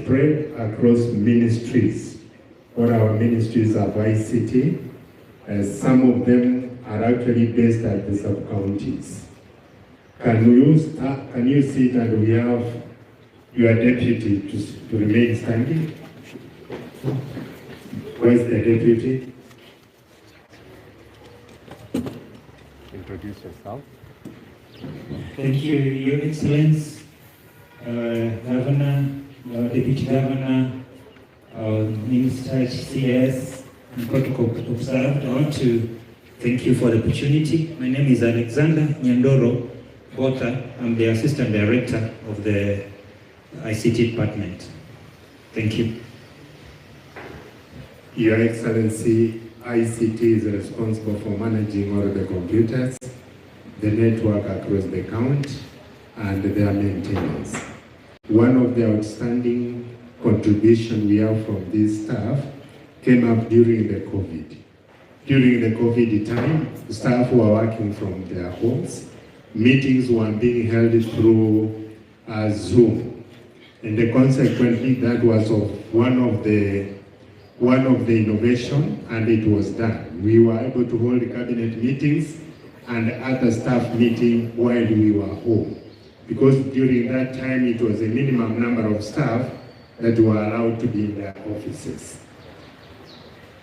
spread across ministries. All our ministries have ICT, as some of them are actually based at the sub-counties. Can you sit and we have your deputy to remain standing? Where's the deputy? Introduce yourself. Thank you, Your Excellency, Governor, Deputy Governor, Minister, CS, and protocol observed. I want to thank you for the opportunity. My name is Alexander Nyandoro Botha. I'm the Assistant Director of the ICT Department. Thank you. Your Excellency, ICT is responsible for managing all the computers, the network across the county, and their maintenance. One of the outstanding contributions we have from this staff came up during the COVID. During the COVID time, staff were working from their homes. Meetings were being held through Zoom. And consequently, that was one of the innovation, and it was done. We were able to hold cabinet meetings and other staff meetings while we were home. Because during that time, it was a minimum number of staff that were allowed to be in their offices.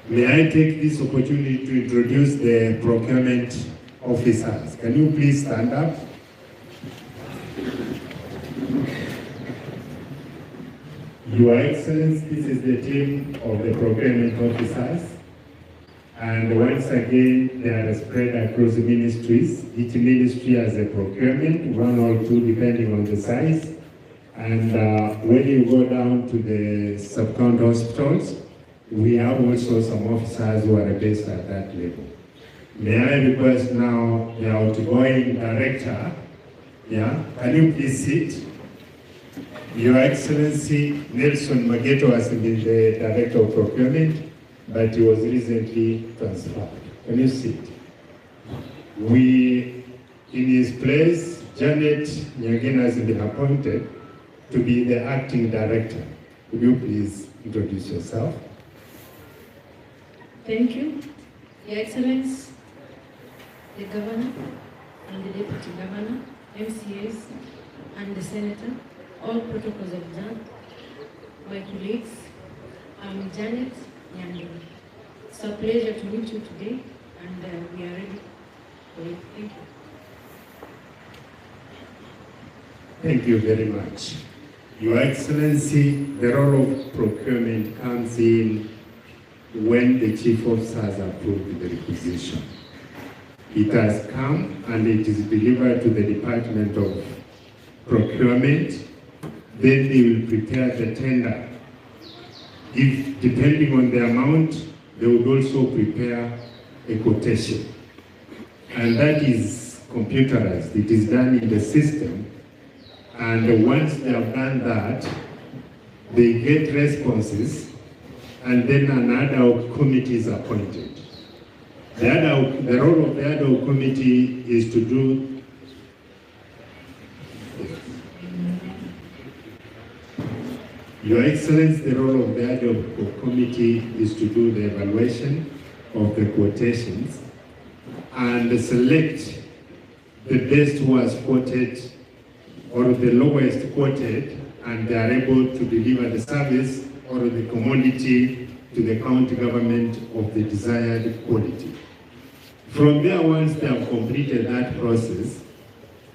May I take this opportunity to introduce the procurement officers. Can you please stand up? Your Excellency, this is the team of the procurement officers. And once again, they are spread across the ministries. Each ministry has a procurement, one or two depending on the size. And when you go down to the sub-county hospitals, we have also some officers who are based at that level. May I request now the outgoing director, can you please sit? Your Excellency, Nelson Mageto has been the Director of Procurement, but he was recently transferred. Can you sit? In his place, Janet Nyagena has been appointed to be the Acting Director. Could you please introduce yourself? Thank you, Your Excellency, the Governor and the Deputy Governor, MCAs and the Senator, all protocols observed, my colleagues, I'm Janet Nyandoro. It's a pleasure to meet you today, and we are ready for it. Thank you. Thank you very much. Your Excellency, the role of procurement comes in when the chief officers approve the requisition. It has come and it is delivered to the Department of Procurement. Then they will prepare the tender. If, depending on the amount, they would also prepare a quotation. And that is computerized. It is done in the system. And once they have done that, they get responses, and then an ad hoc committee is appointed. The role of the ad hoc committee is to do Your Excellency, the role of the ad hoc committee is to do the evaluation of the quotations and select the best who has quoted or the lowest quoted, and they are able to deliver the service or the commodity to the county government of the desired quality. From there, once they have completed that process,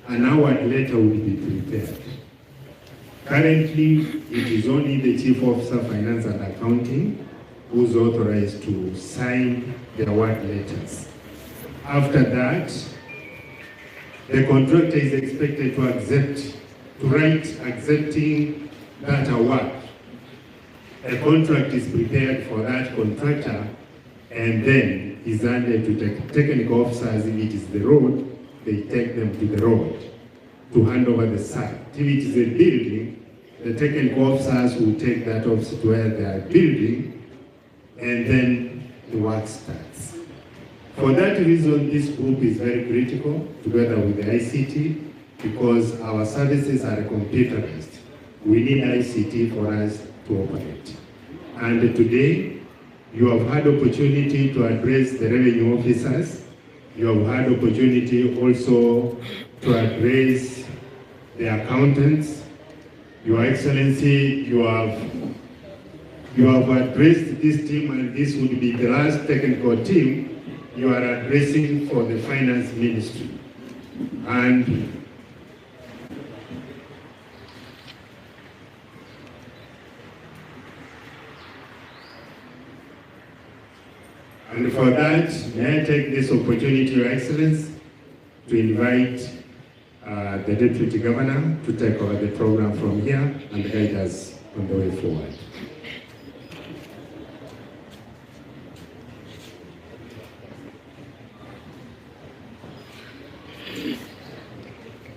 an award letter will be prepared. Currently, it is only the Chief Officer Finance and Accounting who is authorized to sign the award letters. After that, the contractor is expected to write accepting that award. A contract is prepared for that contractor and then is handed to technical officers. If it is the road, they take them to the road to hand over the site. If it is a building, the technical officers will take that office to where they are building, and then the work starts. For that reason, this group is very critical, together with the ICT, because our services are computerized. We need ICT for us to to operate. And today, you have had opportunity to address the revenue officers. You have had opportunity also to address the accountants. Your Excellency, you have addressed this team, and this would be the last technical team you are addressing for the finance ministry. And for that, may I take this opportunity, Your Excellency, to invite the Deputy Governor to take over the program from here and guide us on the way forward.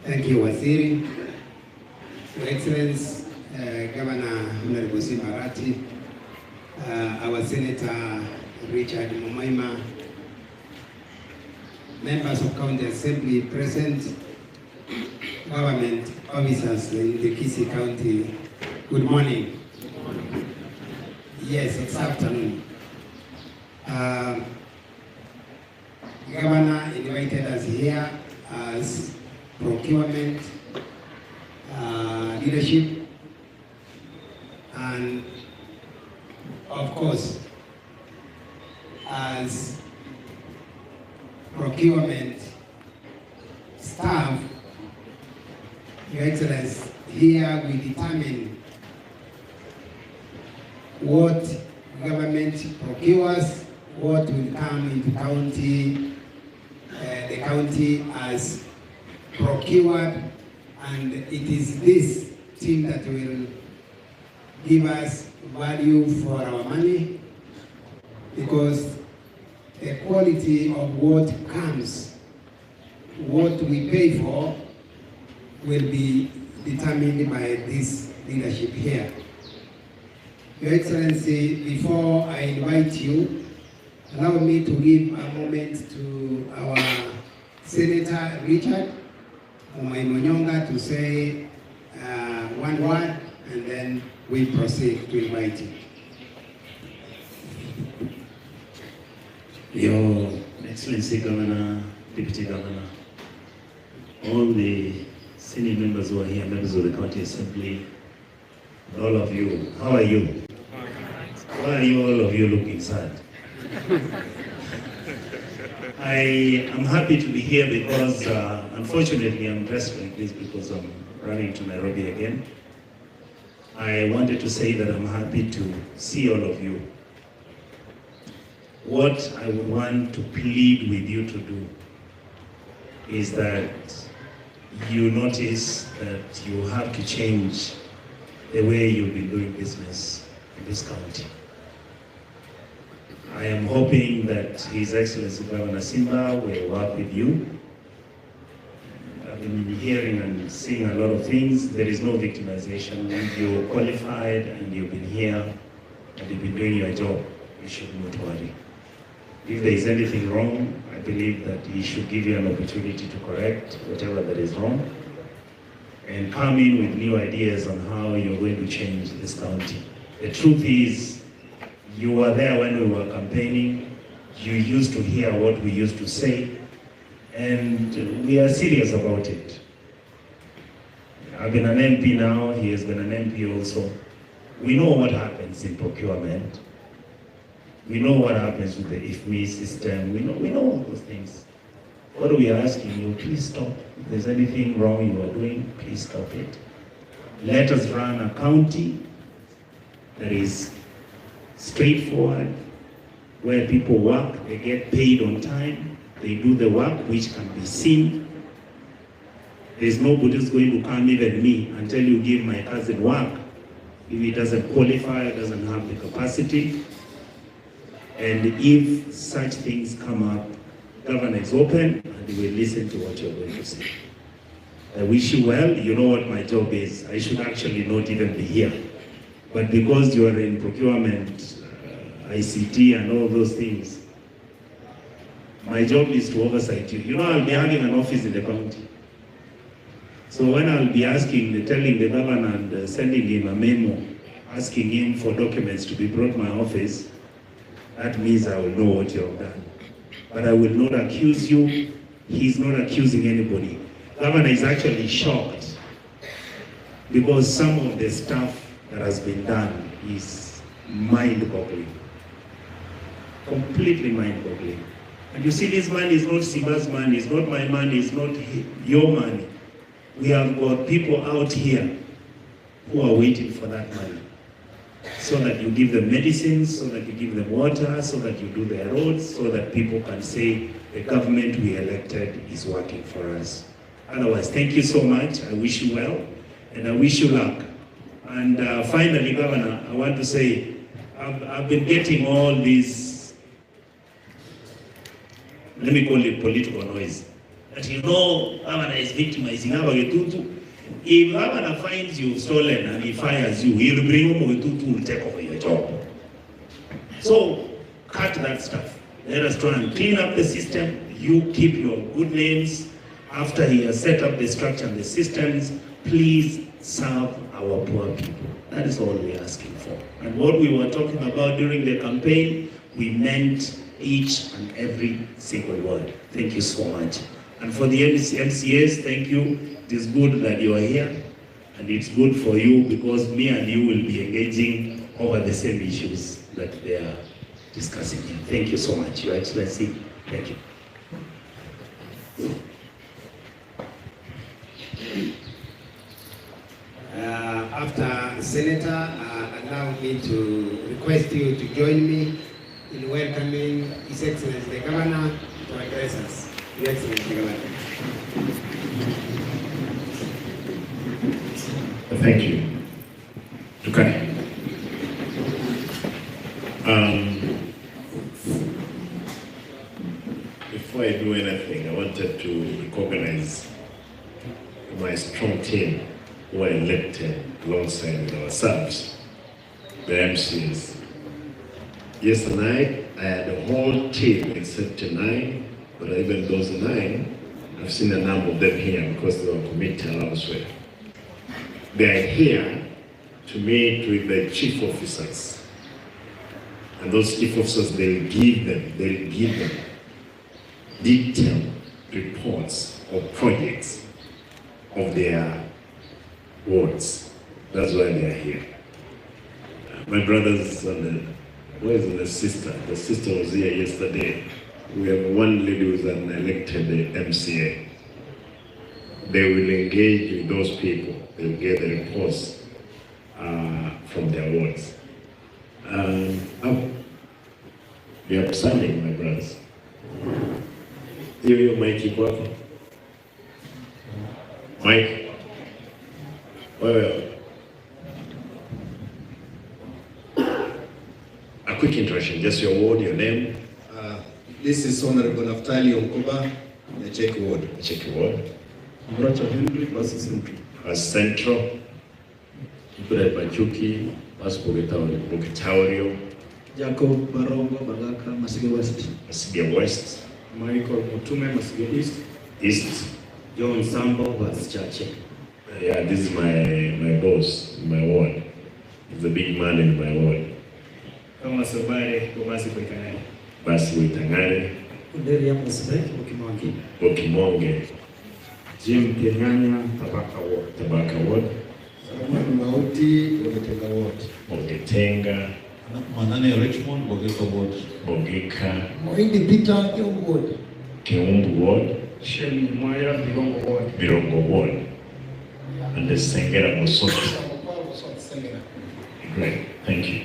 Thank you, Waziri. Your Excellency, Governor Honorable Simba, our Senator Richard Mumaima, members of County Assembly present, government officers in the Kisii County, good morning. Yes, it's afternoon. Governor invited us here as procurement leadership, and of course as procurement staff. Your Excellency, here we determine what government procures, what will come into county, the county has procured, and it is this team that will give us value for our money, because the quality of what comes, what we pay for, will be determined by this leadership here. Your Excellency, before I invite you, allow me to give a moment to our Senator Richard Mumaima to say one word, and then we proceed to invite you. Your Excellency Governor, Deputy Governor, all the senior members who are here, members of the County Assembly, and all of you, how are you? Why are you all of you looking sad? I am happy to be here because unfortunately I'm dressed like this because I'm running to Nairobi again. I wanted to say that I'm happy to see all of you. What I would want to plead with you to do is that you notice that you have to change the way you've been doing business in this county. I am hoping that His Excellency Governor Simba will work with you. I've been hearing and seeing a lot of things. There is no victimization. You're qualified and you've been here and you've been doing your job. You should not worry. If there is anything wrong, I believe that he should give you an opportunity to correct whatever that is wrong and come in with new ideas on how you're going to change this county. The truth is, you were there when we were campaigning. You used to hear what we used to say, and we are serious about it. I've been an MP now, he has been an MP also. We know what happens in procurement. We know what happens with the IFME system. We know all those things. What we are asking you, please stop. If there's anything wrong you are doing, please stop it. Let us run a county that is straightforward, where people work, they get paid on time, they do the work which can be seen. There's nobody who's going to come, even me, until you give my cousin work if he doesn't qualify, doesn't have the capacity. And if such things come up, Governor is open and he will listen to what you're going to say. I wish you well. You know what my job is. I should actually not even be here. But because you are in procurement, ICT and all those things, my job is to oversight you. You know, I'll be having an office in the county. So when I'll be telling the governor and sending him a memo, asking him for documents to be brought to my office, that means I will know what you have done. But I will not accuse you. He's not accusing anybody. Governor is actually shocked because some of the stuff that has been done is mind-boggling. Completely mind-boggling. And you see, this money is not Simba's money, it's not my money, it's not your money. We have got people out here who are waiting for that money. So that you give them medicines, so that you give them water, so that you do their roads, so that people can say the government we elected is working for us. Otherwise, thank you so much. I wish you well, and I wish you luck. And finally, Governor, I want to say, I've been getting all these, let me call it political noise. That Governor is victimizing Abagetutu. If Governor finds you stolen and he fires you, he'll bring Abagetutu will take over your job. So, cut that stuff. Let us try and clean up the system. You keep your good names. After he has set up the structure and the systems, please serve our poor people. That is all we're asking for. And what we were talking about during the campaign, we meant each and every single word. Thank you so much. And for the MCAs, thank you. It is good that you are here. And it's good for you because me and you will be engaging over the same issues that they are discussing here. Thank you so much, Your Excellency. Thank you. After Senator, allow me to request you to join me in welcoming His Excellency the Governor to address us. Your Excellency the Governor. Thank you. Okay. Before I do anything, I wanted to recognize my strong team who were elected alongside with ourselves, the MCs. Yesterday, I had a whole team except 9, but even those 9, I've seen a number of them here because they were committed elsewhere. They are here to meet with the chief officers. And those chief officers, they'll give them detailed reports of projects of their wards. That's why they are here. My brothers and where's the sister? The sister was here yesterday. We have one lady who's an elected MCA. They will engage with those people. They'll get the reports from their wards. You're upstanding, my brothers. You might keep working. Mike? Well, a quick introduction, just your ward, your name. This is Honorable Naftali Onkuba, the Czech ward. Check your ward. Mbracha Henry, Basi Central. Central. Ibrahim Machuki, Basi Bukitaurio. Jacob Barongo, Bagaka, Masige West. Masibia West. Michael Mutume, Masige East. East. John Sambo, Basi Chache. Yeah, this is my boss in my ward. He's a big man in my ward. Kama Sobare, Basi Kwekanae. Basi Witangare. Kunderia Musbek, Okimongi. Okimonge. Jim Kenyanya, Tabaka Ward. Tabaka Ward. Samuel Mauti, Ogetenga Ward. Ogetenga. Manane Richmond, Bogeka Ward. Bogeka. Moindi Peter, Kiumbu Ward. Kiumbu Ward. Shemi Mwaya, Birongo Ward. Birongo Ward. And the Sengera Mosoto. Great, thank you.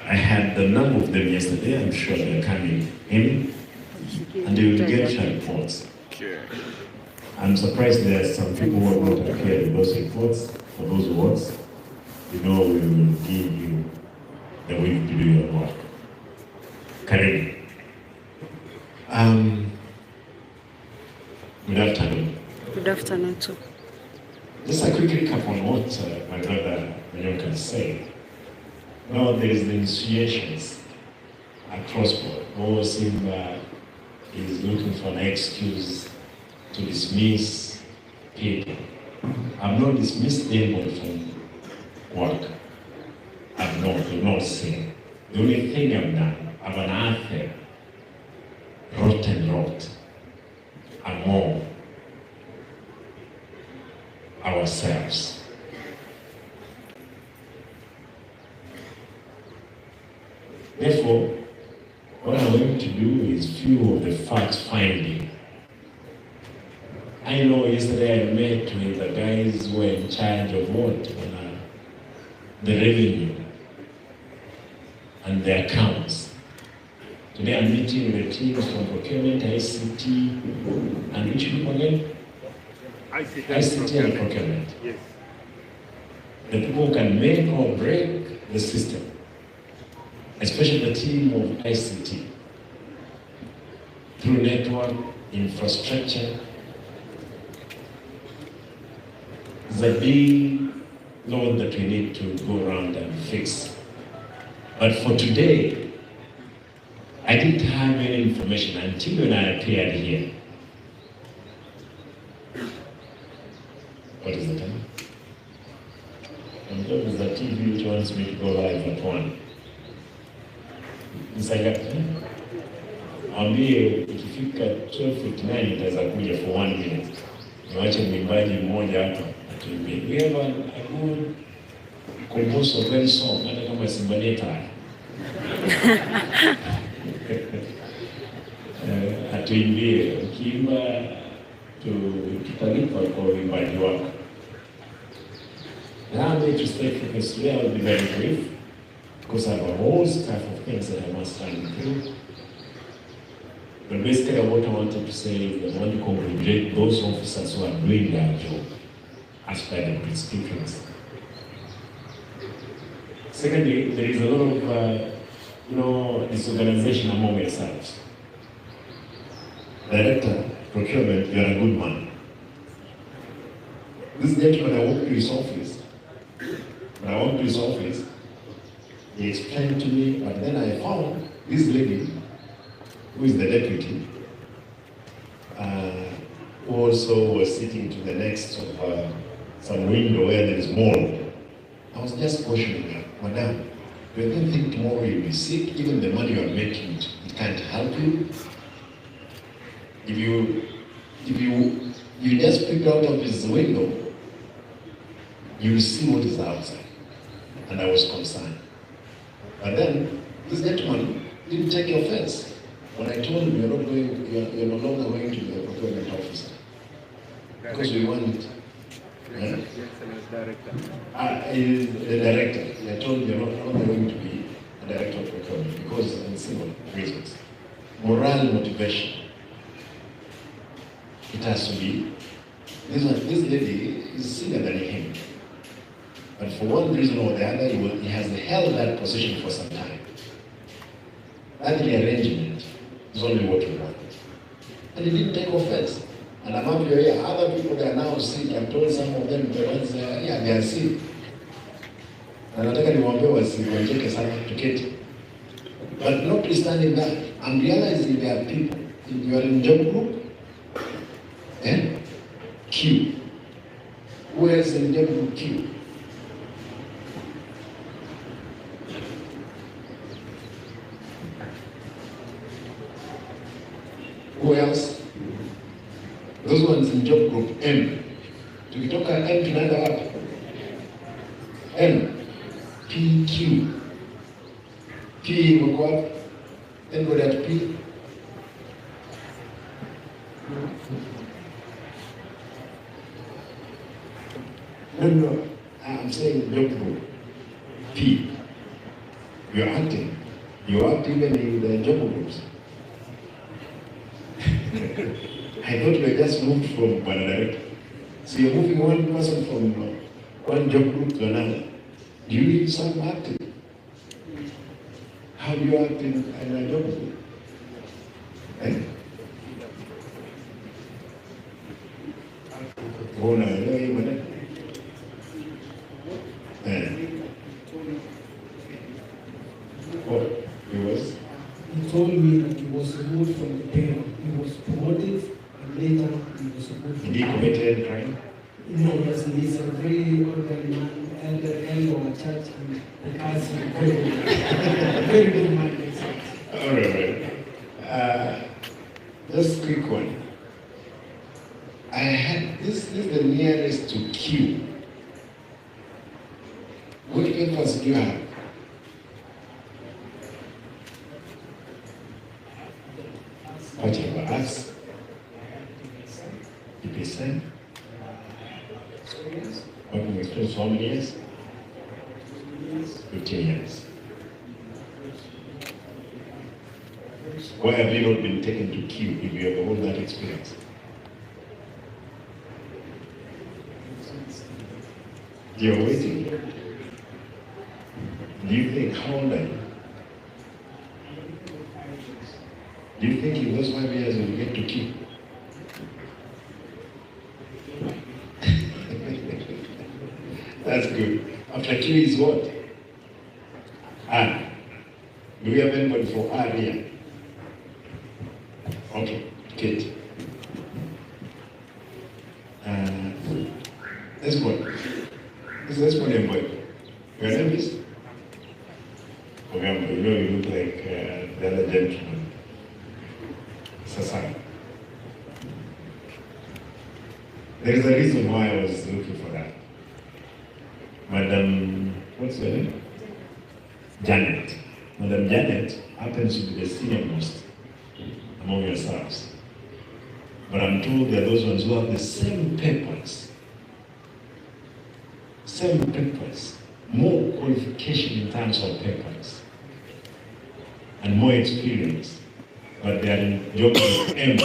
I had the number of them yesterday. I'm sure they're coming in, and they will get your reports. I'm surprised there are some people who are not appear in those reports for those wards. You know, we will give you the way to do your work. Karibu. Good afternoon. Good afternoon too. Just a quick recap on what my brother Manyoka said. Now there is the insinuations across board. Oh, Simba is looking for an excuse to dismiss people. I've not dismissed anybody from work. I've not seen. The only thing I've done, I've unearthed rotten rot among ourselves. Therefore, what I'm going to do is few of the facts finding. I know yesterday I met with the guys who were in charge of what? The revenue and the accounts. Today I'm meeting with the teams from procurement, ICT, and which people again? ICT and procurement. Yes. The people who can make or break the system, especially the team of ICT, through network, infrastructure. There's a big load that we need to go around and fix. But for today, I didn't have any information until when I appeared here. What is the time? I'm told is the TV which wants me to go live at 1. Ambie ikifika 12:59 itaweza kuja for 1 minute. Niwache mwimbaji mmoja hapa atuimbie. We have a good composer very song, hata kama Simba atuimbie, ukiimba tutalipa kwa uimbaji wako. Allow me to stay focused today. I will be very brief because I have a whole staff of things that I must run through. But basically what I wanted to say is I want to congratulate those officers who are doing their job as per the prescriptions. Secondly, there is a lot of disorganization among yourselves. Director, procurement, you are a good man. This gentleman, I walked to his office. When I walked to his office, he explained to me, but then I found this lady, who is the deputy, who also was sitting to the next of some window where there is mold. I was just questioning her, Madam, do you think tomorrow you'll be sick? Even the money you are making, it can't help you. If you just peek out of his window, you will see what is outside. And I was concerned. But then this gentleman didn't take offense. When I told him you're no longer going to be a procurement officer. Because we want it. Yeah? Director. Is the director. I told him you're not longer going to be a director of procurement because of simple reasons. Moral motivation. It has to be. This lady is senior than him. But for one reason or the other, he has held that position for some time. That rearrangement is only what we want. And he didn't take offense. And among you, other people that are now sick, I'm told some of them, the ones they are sick. And nataka niwaambie wasigonjeke sana tuketi. But notwithstanding that, I'm realizing there are people, you are in job group, Q. Who else in job group Q? Who else? Those ones in job group M. Tukitoka M tunaenda wapi? M. P, Q. P wako wapi? Anybody at P? No. I'm saying job group. P. You're acting. You act even in the job groups. I thought we just moved from one director. So you're moving one person from one job group to another. Do you need some acting? How do you act in a job group? Unaelewa hii maneno? He was? He told me that he was removed from the payroll. He was promoted and later he was removed. Did he commit any crime? No, yes, he's a very orderly man. elder of a church and the cousin, very good man. All right. Just quick one. I had this is the nearest to Q. What papers do you have? Whatever, us. EPSN. Working with friends for how many years? 15 years. Why have you not been taken to Q if you have all that experience? You're waiting. Do you think, how old are you? Do you think in those 5 years you will get to Q? That's good. After Q is what? R. Do we have anybody for R here? Okay, Kate. Let's go. Let's go and boy. Your name is? Remember, you know you look like the other gentleman. Sasan. There is a reason why I was looking for that. Madam, what's her name? Janet. Madam Janet happens to be the senior most among yourselves. But I'm told there are those ones who have the same papers. Same papers. More qualification in terms of papers. And more experience. But they are in jobs with M.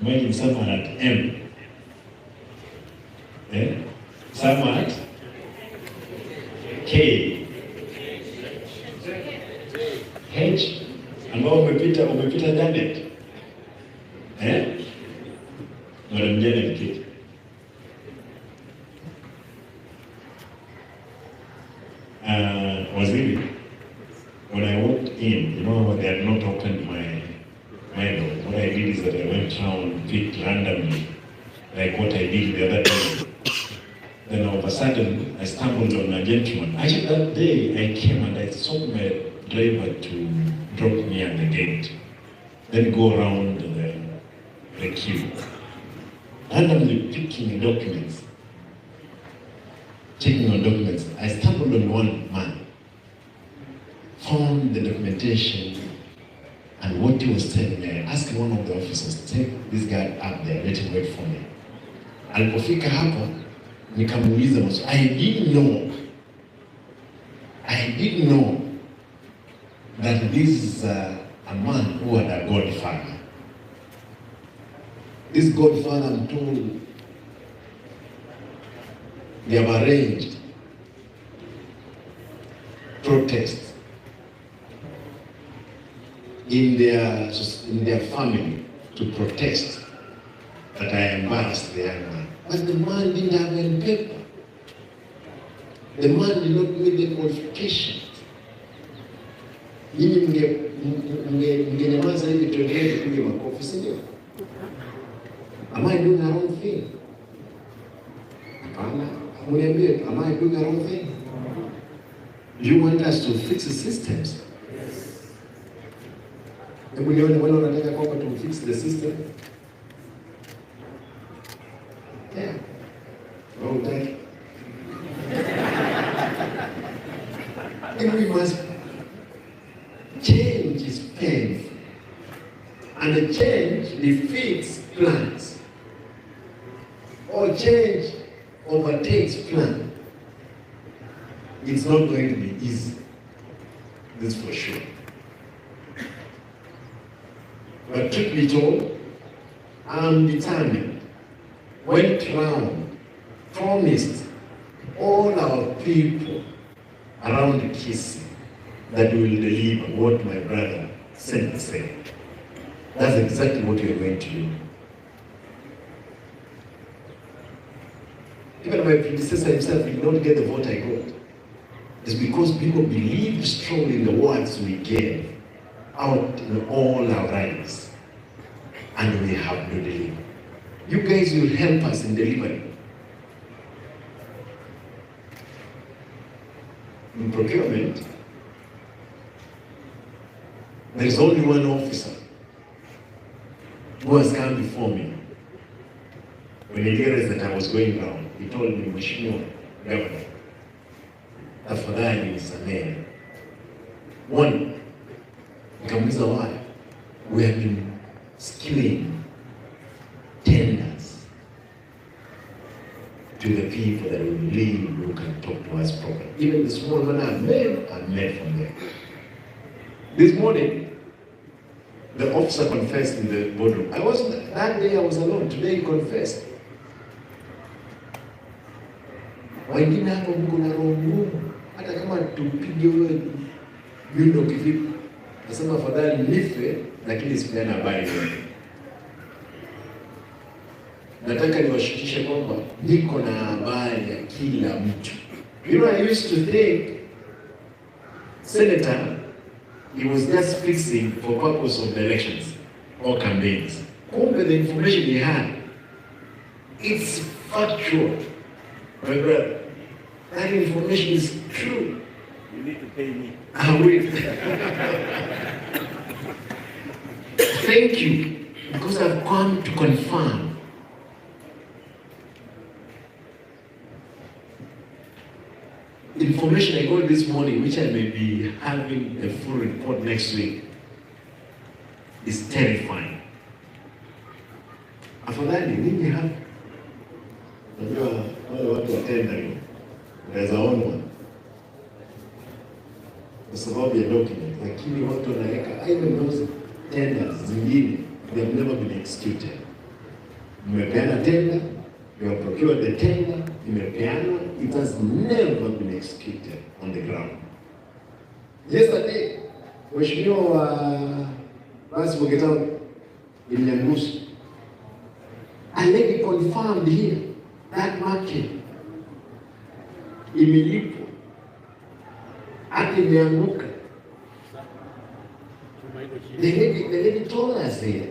Imagine someone at M. Eh? Someone at K. H. Ambao umepita Janet. Eh? Madam Janet Kit. Waziri, when I walked in, you know, they had not opened my door. What I did is that I went around, picked randomly, like what I did the other day. Then all of a sudden, I stumbled on a gentleman. Actually, that day I came and I stopped my driver to drop me at the gate. Then go around the queue. Randomly picking documents. Checking on documents. I stumbled on one man. Found the documentation and what he was telling me. I asked one of the officers, take this guy up there, let him wait for me. Alipofika hapo, nikamuuliza maswali. I didn't know that this is a man who had a godfather. This godfather, I'm told, they have arranged protests in their family to protest that I embarrassed the young man. But the man didn't have any paper. The man did not meet the qualifications. Mimi mngenyamaza hivi tuendelee kupiga makofi, si ndio? Am I doing the wrong thing? Hapana. Mniambie, am I doing the wrong thing? Do you want us to fix the systems? Hebu nione wale wanataka kwamba to fix the system. Yeah. Wrong time. And we must change is painful. And the change defeats plans. Or change overtakes plan. It's not going to be easy. This for sure. But truth be told, I'm determined. Went round, promised all our people around Kisii that we will deliver what my brother said. That's exactly what we are going to do. Even my predecessor himself did not get the vote I got. It's because people believe strongly in the words we gave out in all our rallies. And we have no deliver. You guys will help us in delivering. in procurement, there is only one officer who has come before me. When he realized that I was going down, he told me, Mheshimiwa Governor, tafadhali nisamehe. One, nikamuuliza why? We have been skewing tenders to the people that we believe who can talk to us properly. Even the small money I've made from them. This morning, the officer confessed in the boardroom. That day I was alone. Today he confessed. Wengine hapo mko na roho ngumu, hata kama tupige wewe yundo kivipi. Nasema afadhali nife lakini sipeana habari yote. Nataka niwashukishe kwamba niko na habari ya kila mtu. You know, I used to think Senator, he was just fixing for purpose of the elections or campaigns. Kumbe the information he had, it's factual. My brother, that information is true. You need to pay me. I will. Thank you, because I've come to confirm. Information I got this morning, which I may be having a full report next week, is terrifying. Afadhali nini hapa? Unajua wale watu watenda hiyo, unaweza onwa kwa sababu ya document, lakini watu wanaweka even those tenders zingine, they have never been executed. Mmepeana tender, you have procured the tender, imepeanwa, it has never been executed on the ground. Yesterday, Mheshimiwa wa Basi Boketao in Nyangusu, a lady confirmed here that market imelipwa hadi imeanguka. The lady told us here,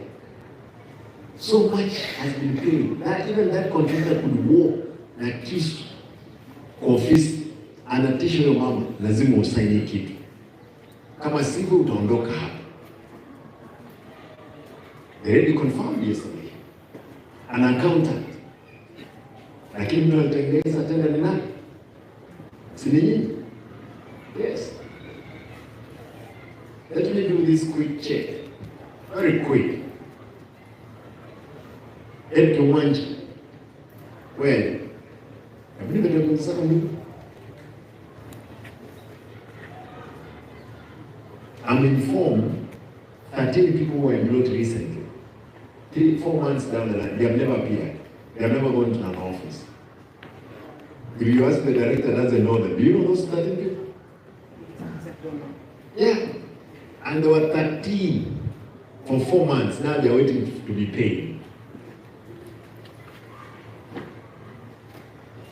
so much has been paid that even that contractor could walk na kisu kwa ofisi, anatisha huyo mama, lazima usaini kitu, kama sivyo utaondoka hapa. The lady confirmed yesterday, an accountant, lakini ndio alitengeneza tena ni nani? Si ni nyinyi? Yes. Let me do this quick check, very quick. Edgar Wanja, well, I believe that you're going. I'm informed 13 people were employed recently. 3-4 months down the line, they have never appeared. They have never gone to an office. If you ask the director, doesn't know them. Do you know those 13 people? Yeah. And there were 13 for 4 months. Now they are waiting to be paid.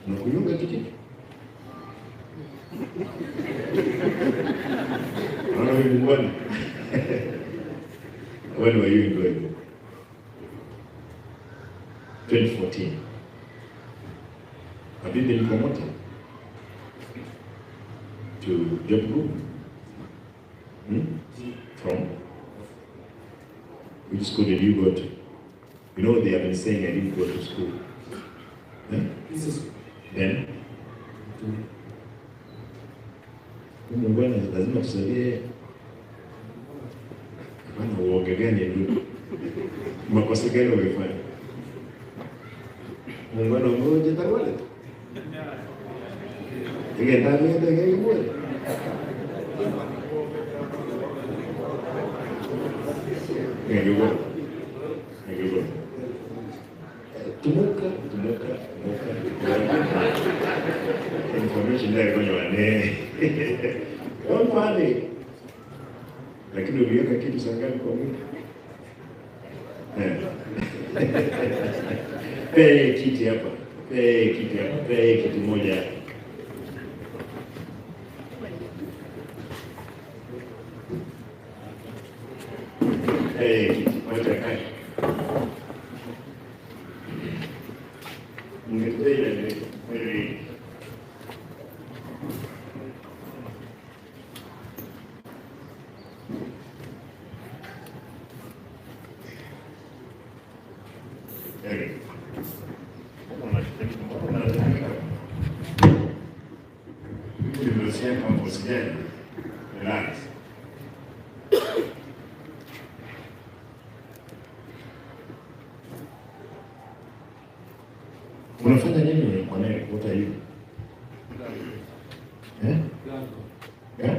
Unakunyonga kitu? Naona wewe mbona? When were you employed? 2014. Have you been promoted to job group? From? Which school did you go to? You know they have been saying I didn't go to school. Then? Bwana lazima tusaidie. Bwana uoga gani ndugu? Makosa gani umefanya? Bwana mmoja tawala. Inge ndani ya ndege moja. Ngego. Tumuka. Information there kwenye wane. Don't panic. Lakini uliweka kitu sangapi kwa mwili? Pe kiti hapa. Pe kiti moja hapa. Kiti moja kai. Ungeteja ni mwili. Usijali. Relax. Unafanya nini kwa nini? What are you? Eh? Yeah?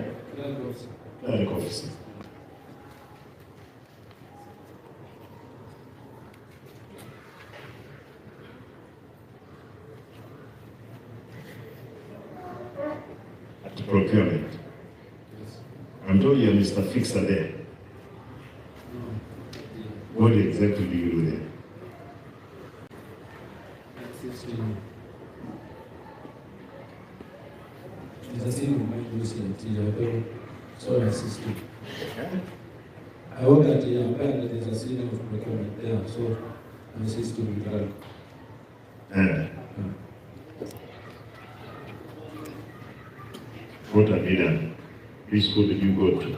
Clerical officer. At procurement. I'm told you're Mr. Fixer there. What exactly do you do there? It's a single minded teacher, so I assist you. I work at the Empire, there's a senior of procurement there, so I assist you with that. What have you done? Which school did you go to?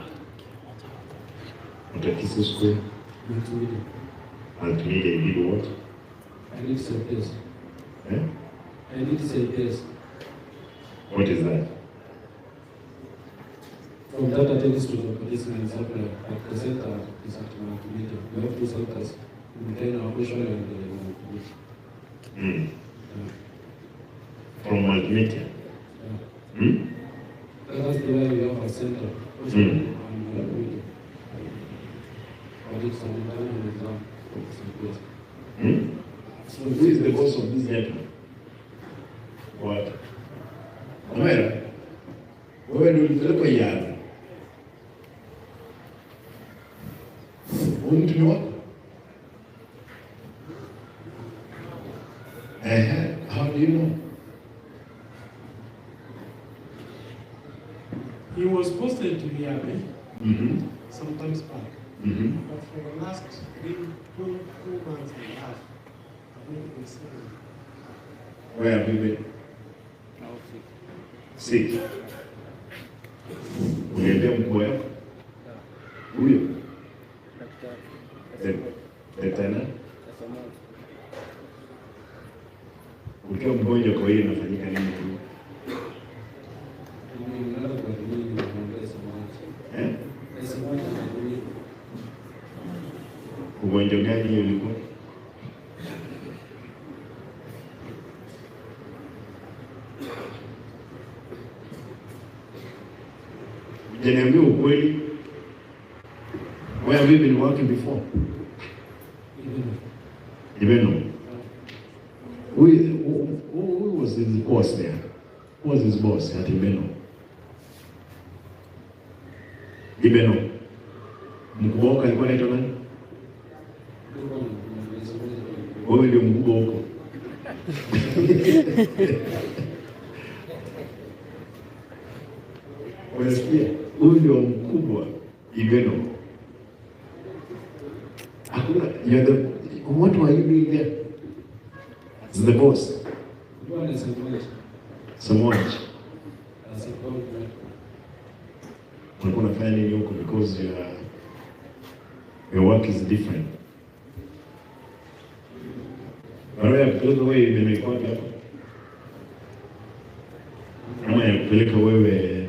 What school? Multimedia, you did what? I did say yes. Eh? I did say yes. What is that? From data takes to the policeman supply, like the center is at multimedia. We have two centers, maintain our operation and the From multimedia? That's the way we have a center. And multimedia. I did some internal exam. So who is the boss of this network? What? Amera? Wewe ndio ulipelekwa Yanga. Huyu mtu ni wako? How do you know? He was posted to the army sometimes back. But for the last two months and a half, I think we see him. Where have you been? Sick. Uliambia mkuu wako? Huyo? Daktari? Ukiwa mgonjwa kwa hiyo inafanyika nini tu? Ugonjwa gani hiyo ulikuwa? Niambie ukweli. Where have you been working before? Ibeno. Who was his boss there? Who was his boss at Ibeno? Ibeno. Mkubwa wako alikuwa anaitwa nani? Wewe ndio mkubwa huko. Unasikia? Huyu ndio mkubwa Ibeno. Hakuna, what were you doing there? It's the boss. So much. Ulikuwa unafanya nini huko because your work is different. Barua ya kupeleka wewe imekuwa hapo. Kama ya kupeleka wewe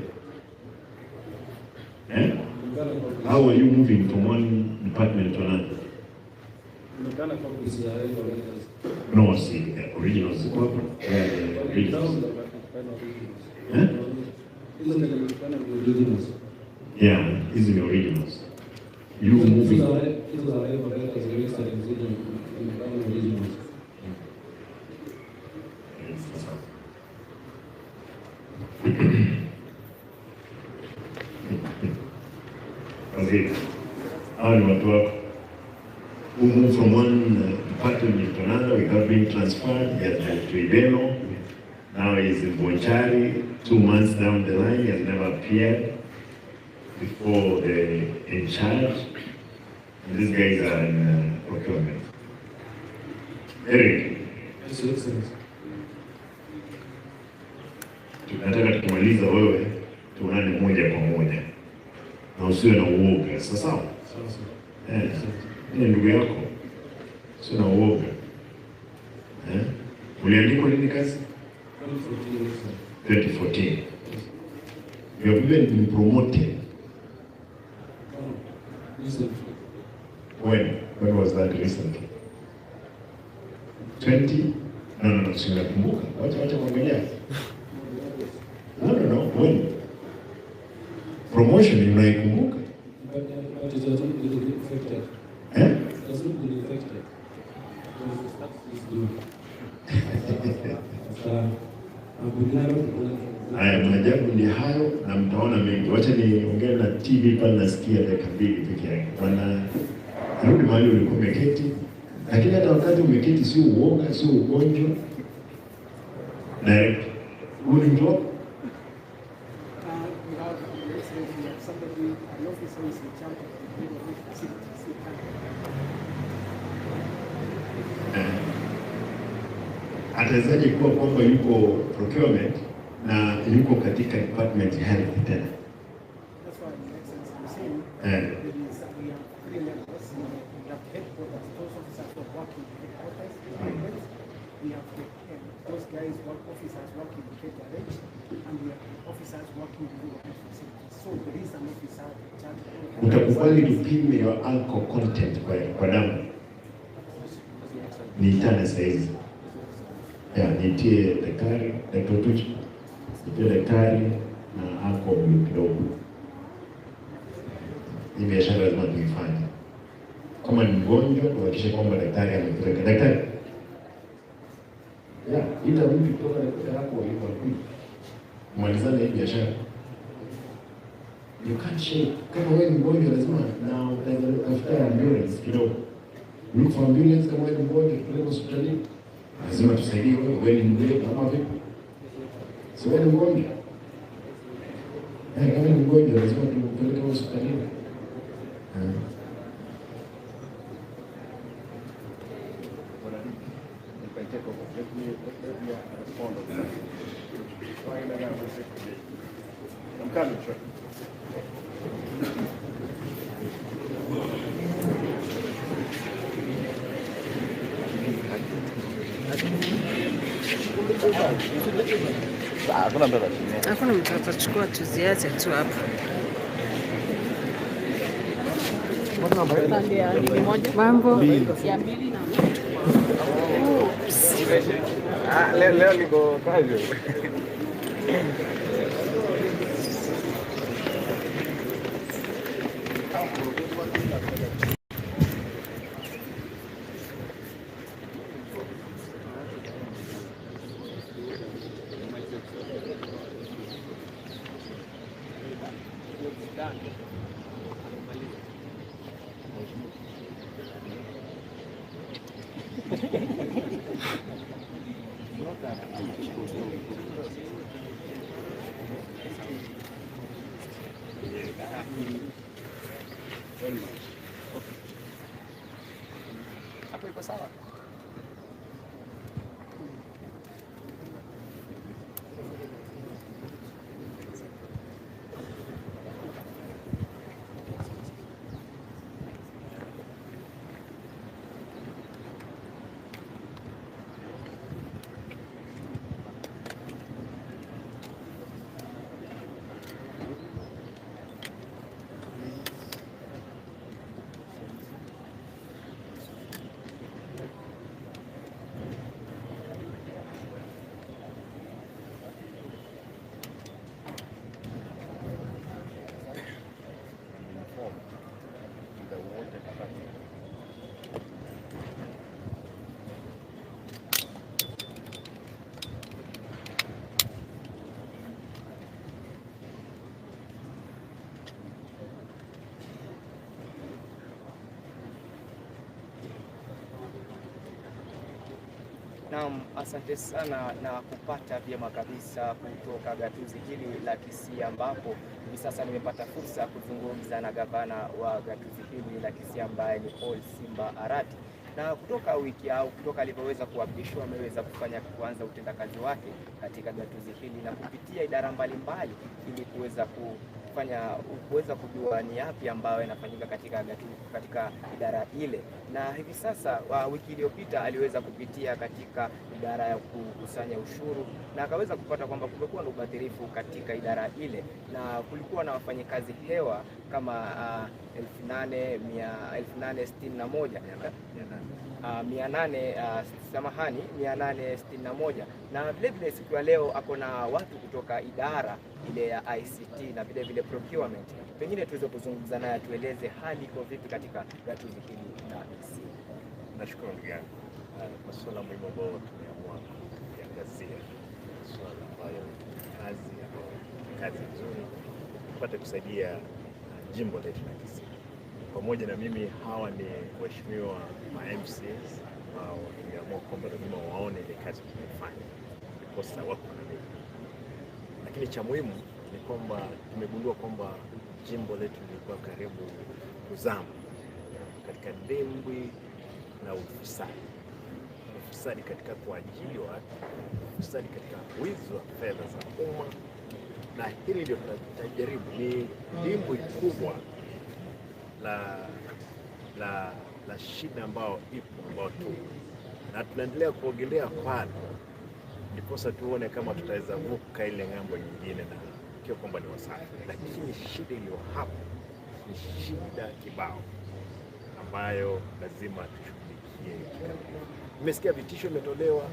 how are you moving from one department to another? No, see, originals. Originals. Yeah, these are the originals. You moving. Okay. How do you work? We move from one department to another without being transferred. He has moved to Ibeno. Now he's in Bonchari. 2 months down the line, he has never appeared before the in charge. And these guys are in procurement. Eric. Tunataka tukimaliza wewe tuonane moja kwa moja. Na usiwe na uoga. Sawa? Ni ndugu yako. Usiwe na uoga. Uliandikwa lini kazi? 2014. You have even been promoted. Recently. When was that recently? 20? No, sinakumbuka. Wacha kuangalia. No. When? Promotion unaikumbuka? But it doesn't really affect it. It doesn't really affect it. Haya, maajabu ni hayo na mtaona mengi. Wacha niongee na TV pale, nasikia dakika 2 peke yake. Rudi mahali ulikuwa umeketi, lakini hata wakati umeketi sio uoga, sio ugonjwa. Na unimtoa atawezaje kuwa kwamba yuko procurement na yuko katika department ya health tena? Those guys work, officers working in KTRH, and we have officers working in the facilities. So there is an officer in charge. Utakubali tupime your alcohol content kwa damu? Niitane saizi. Nitie daktari, nitie daktari na alcohol kidogo. Hii biashara lazima tuifanye. Kama ni mgonjwa, tuhakikishe kwamba daktari amepeleka. Daktari, ita mtu kutoka daktari yako alipokuja. Malizane hii biashara. You can't shake. Kama wewe ni mgonjwa lazima na utafuta ambulance kidogo. Look for ambulance kama wewe ni mgonjwa, tupeleke hospitalini. Lazima tusaidie wewe ni mgonjwa kama vipi? Si wewe ni mgonjwa. Kama ni mgonjwa lazima tupeleke hospitalini. I'm coming, sure. Hakuna mtu atachukua, tuziache tu hapa. Mambo ya mbili na leo niko kazi. Hapo iko sawa. Naam, asante sana na kupata vyema kabisa kutoka gatuzi hili la Kisii, ambapo hivi sasa nimepata fursa ya kuzungumza na gavana wa gatuzi hili la Kisii ambaye ni Simba Arati, na kutoka alivyoweza kuapishwa ameweza kuanza utendakazi wake katika gatuzi hili na kupitia idara mbalimbali ili kuweza kuweza kujua ni yapi ambayo yanafanyika katika idara ile. Na hivi sasa wiki iliyopita aliweza kupitia katika idara ya kukusanya ushuru na akaweza kupata kwamba kumekuwa na ubadhirifu katika idara ile, na kulikuwa na wafanyikazi hewa kama 861 na vile siku ya leo ako na watu kutoka idara ile ya ICT na vile procurement. Pengine tuweze kuzungumza naye tueleze hali iko vipi katika gatuzi hili la ICT. Nashukuru ndugu yangu. Masuala muhimu ambayo tumeamua kuangazia, masuala ambayo kazi nzuri tupate kusaidia jimbo letu la Kisii. Pamoja na mimi, hawa ni waheshimiwa MCAs ambao tumeamua kwamba lazima waone ile kazi tunayofanya, kosa wako na mimi. Lakini cha muhimu ni kwamba tumegundua kwamba jimbo letu lilikuwa karibu kuzama katika dimbwi na ufisadi katika kuajiri watu, ufisadi katika wizi wa fedha za umma, na hili ndio tutajaribu. Ni dimbwi kubwa la shida ambao tu, na tunaendelea kuogelea pale, ndiposa tuone kama tutaweza vuka ile ng'ambo nyingine, na kio kwamba ni wasafi. Lakini shida iliyo hapo ni shida kibao ambayo lazima tushughulikie. Nimesikia vitisho imetolewa,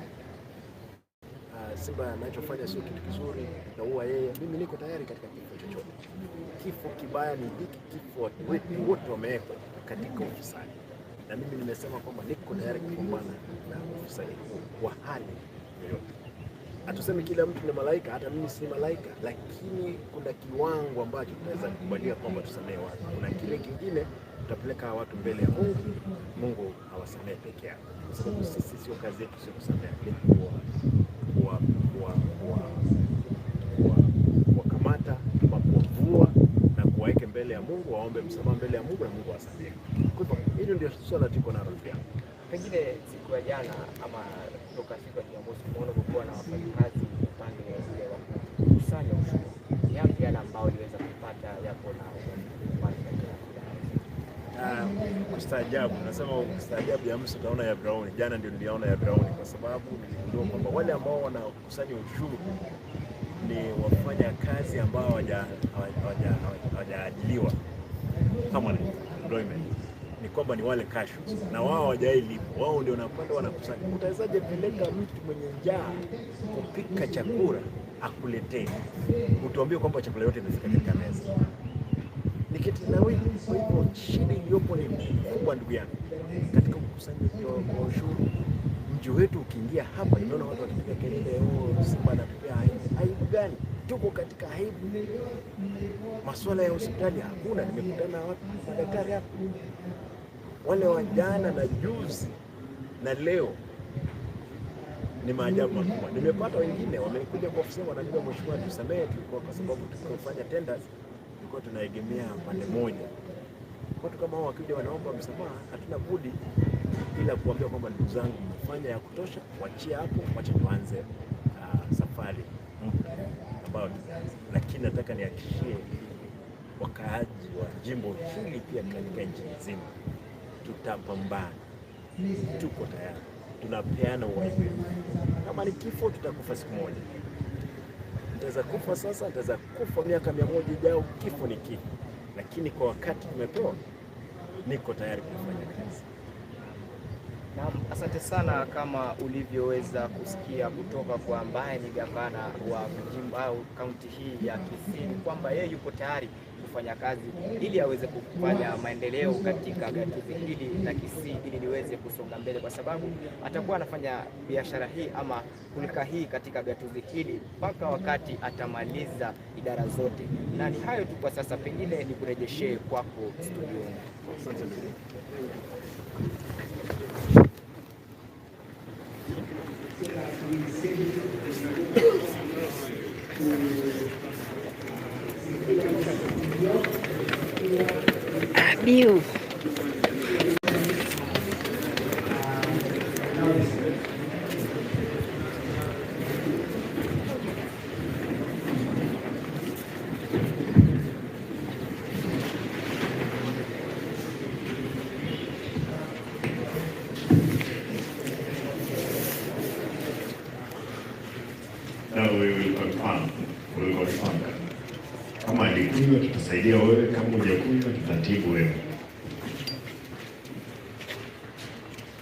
Simba anachofanya sio kitu kizuri, tutaua yeye. Mimi niko tayari katika kifo chochote. Kifo kibaya ni hiki kifo wetu wote wamewekwa katika ufisadi, na mimi nimesema kwamba niko tayari kupambana na ufisadi kwa hali yoyote. Hatusemi kila mtu ni malaika, hata mimi si malaika, lakini kuna kiwango ambacho tunaweza kukubalia kwamba tusamehe watu. Kuna kile kingine tutapeleka watu mbele ya Mungu, Mungu awasamehe peke yake, kwa sababu sisi sio kazi yetu sio kusamehe, ni kuwakamata ama kuwavua na kuwaweke mbele ya Mungu, waombe msamaha mbele ya Mungu na Mungu awasamehe. Kwa hivyo hilo ndio swala tuko nalo pia. Pengine siku ya jana ama kutoka siku ya Jumamosi tumeona kuwa na wafanyakazi upande wa kukusanya ushuru. Yapi yale ambao waliweza kupata yapo na kustaajabu? Nasema kustaajabu ya msu utaona ya Brown. Jana ndio niliona ya Brown, kwa sababu niligundua kwamba wale ambao wanakusanya ushuru ni wafanya kazi ambao hawajaajiliwa kama employment, ni kwamba ni wale cash na wao hawajailipo, wao ndio wanakwenda wanakusanya. Utawezaje peleka mtu mwenye njaa kupika chakula akuletee, utuambie kwamba chakula yote imefika katika meza? Ni kitu na wewe. Kwa hivyo shida iliyopo ni kubwa ndugu yangu katika ukusanyaji wa ushuru. Mji wetu ukiingia hapa, nimeona watu wakipiga kelele, Simba anatupea aibu gani? Tuko katika aibu. Masuala ya hospitali hakuna. Nimekutana na watu madaktari hapa, wale wa jana na juzi na leo, ni maajabu makubwa. Nimepata wengine wamekuja kwa ofisi wananiambia, mheshimiwa, tusamehe, tulikuwa kwa sababu tukifanya tenders tulikuwa tunaegemea pande moja. Watu kama hao wakija wanaomba msamaha, hatuna budi ila kuambia kwamba ndugu zangu, mfanya ya kutosha, wachia hapo, wacha tuanze safari mpya ambayo tunaanza. Lakini nataka nihakikishie wakaaji wa jimbo hili pia katika nchi nzima, tutapambana, tuko tayari, tunapeana uhai. Kama ni kifo, tutakufa siku moja. Nitaweza kufa sasa, nitaweza kufa miaka 100 ijayo, kifo ni kifo. Lakini kwa wakati tumepewa, niko tayari kufanya kazi. Naam, asante sana. Kama ulivyoweza kusikia kutoka kwa ambaye ni gavana wa jimbo au kaunti hii ya Kisii, kwamba yeye yuko tayari kufanya kazi ili aweze kufanya maendeleo katika gatuzi hili la Kisii ili liweze kusonga mbele, kwa sababu atakuwa anafanya biashara hii ama hulka hii katika gatuzi hili mpaka wakati atamaliza idara zote. Na ni hayo tu kwa sasa, pengine ni kurejeshee kwako studioni. Asante. Biu. tutasaidia wewe, kama hujakunywa tutatibu wewe.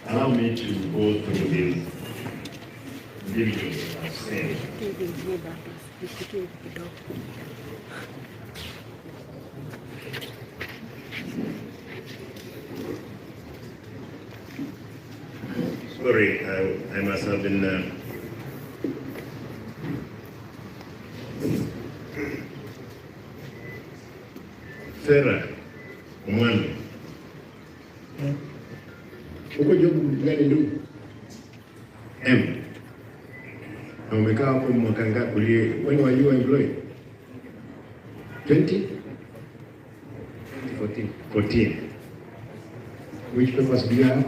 Allow me to go through these individuals I've said. Sorry, I must have been Sarah Omwani. Uko job gani ndugu? Na umekaa hapo mwaka ngapi? When were you employed? 20? 14. Which papers do you have?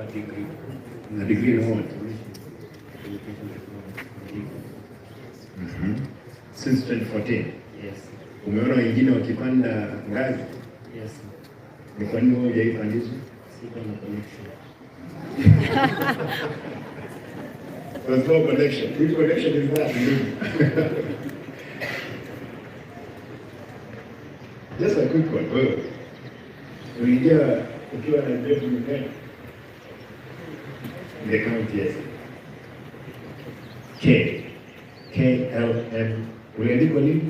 A degree. A degree in what? Since 2014? Yes. Umeona wengine wakipanda ngazi? Yes. Ni kwa nini wewe hujaipandishwa? Siko na connection. There's no connection. Which connection is that? Just a quick one. Wewe uliingia ukiwa na job nyingine? The county, yes. KLM. Uliandikwa lini?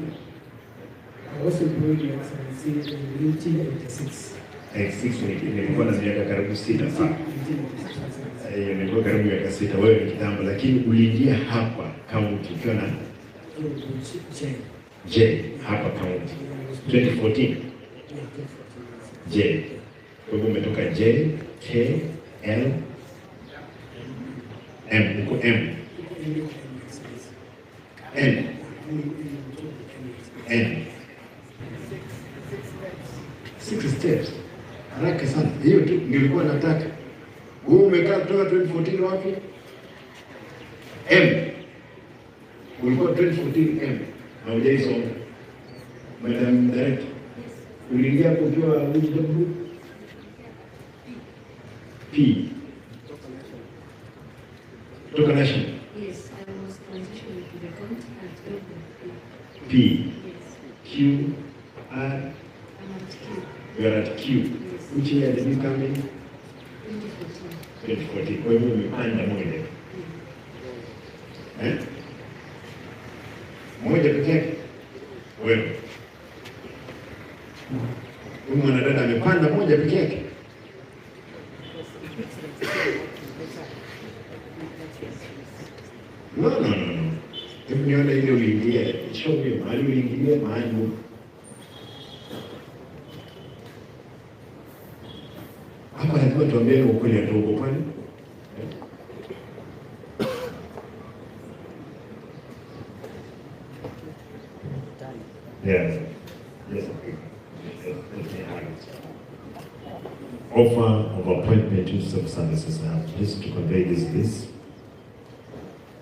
I was employed in Excellency in 1986. 86 nilikuwa na miaka karibu 6 hapa. Nilikuwa karibu miaka 6, wewe ni kitambo, lakini uliingia hapa county ukiwa na J hapa county 2014. J. Kwa hivyo umetoka J, K, L, M. Uko M. N. N. 6 steps. Haraka sana. Hiyo tu nilikuwa nataka. Wewe umekaa kutoka 2014 wapi? M. Ulikuwa 2014 M. Na hujaisoma. Madam Director. Uliingia hapo ukiwa which group? P. Kutoka national. Yes, I was transitioning to the county and government. P. Yes. Q. R. I'm at Q. You are at Q. Yes. Which year did you come in? 2014. 2014. Kwa hivyo umepanda moja. Moja pekee yake. Wewe. Huyu mwanadada amepanda moja pekee yake. No. Hebu nione ile uliingia. Show me mahali uliingilia mahali. Hapa lazima tuambie ukweli atoko pale. Yes. Yes, okay. Offer of appointment to sub-services. I am pleased to convey this,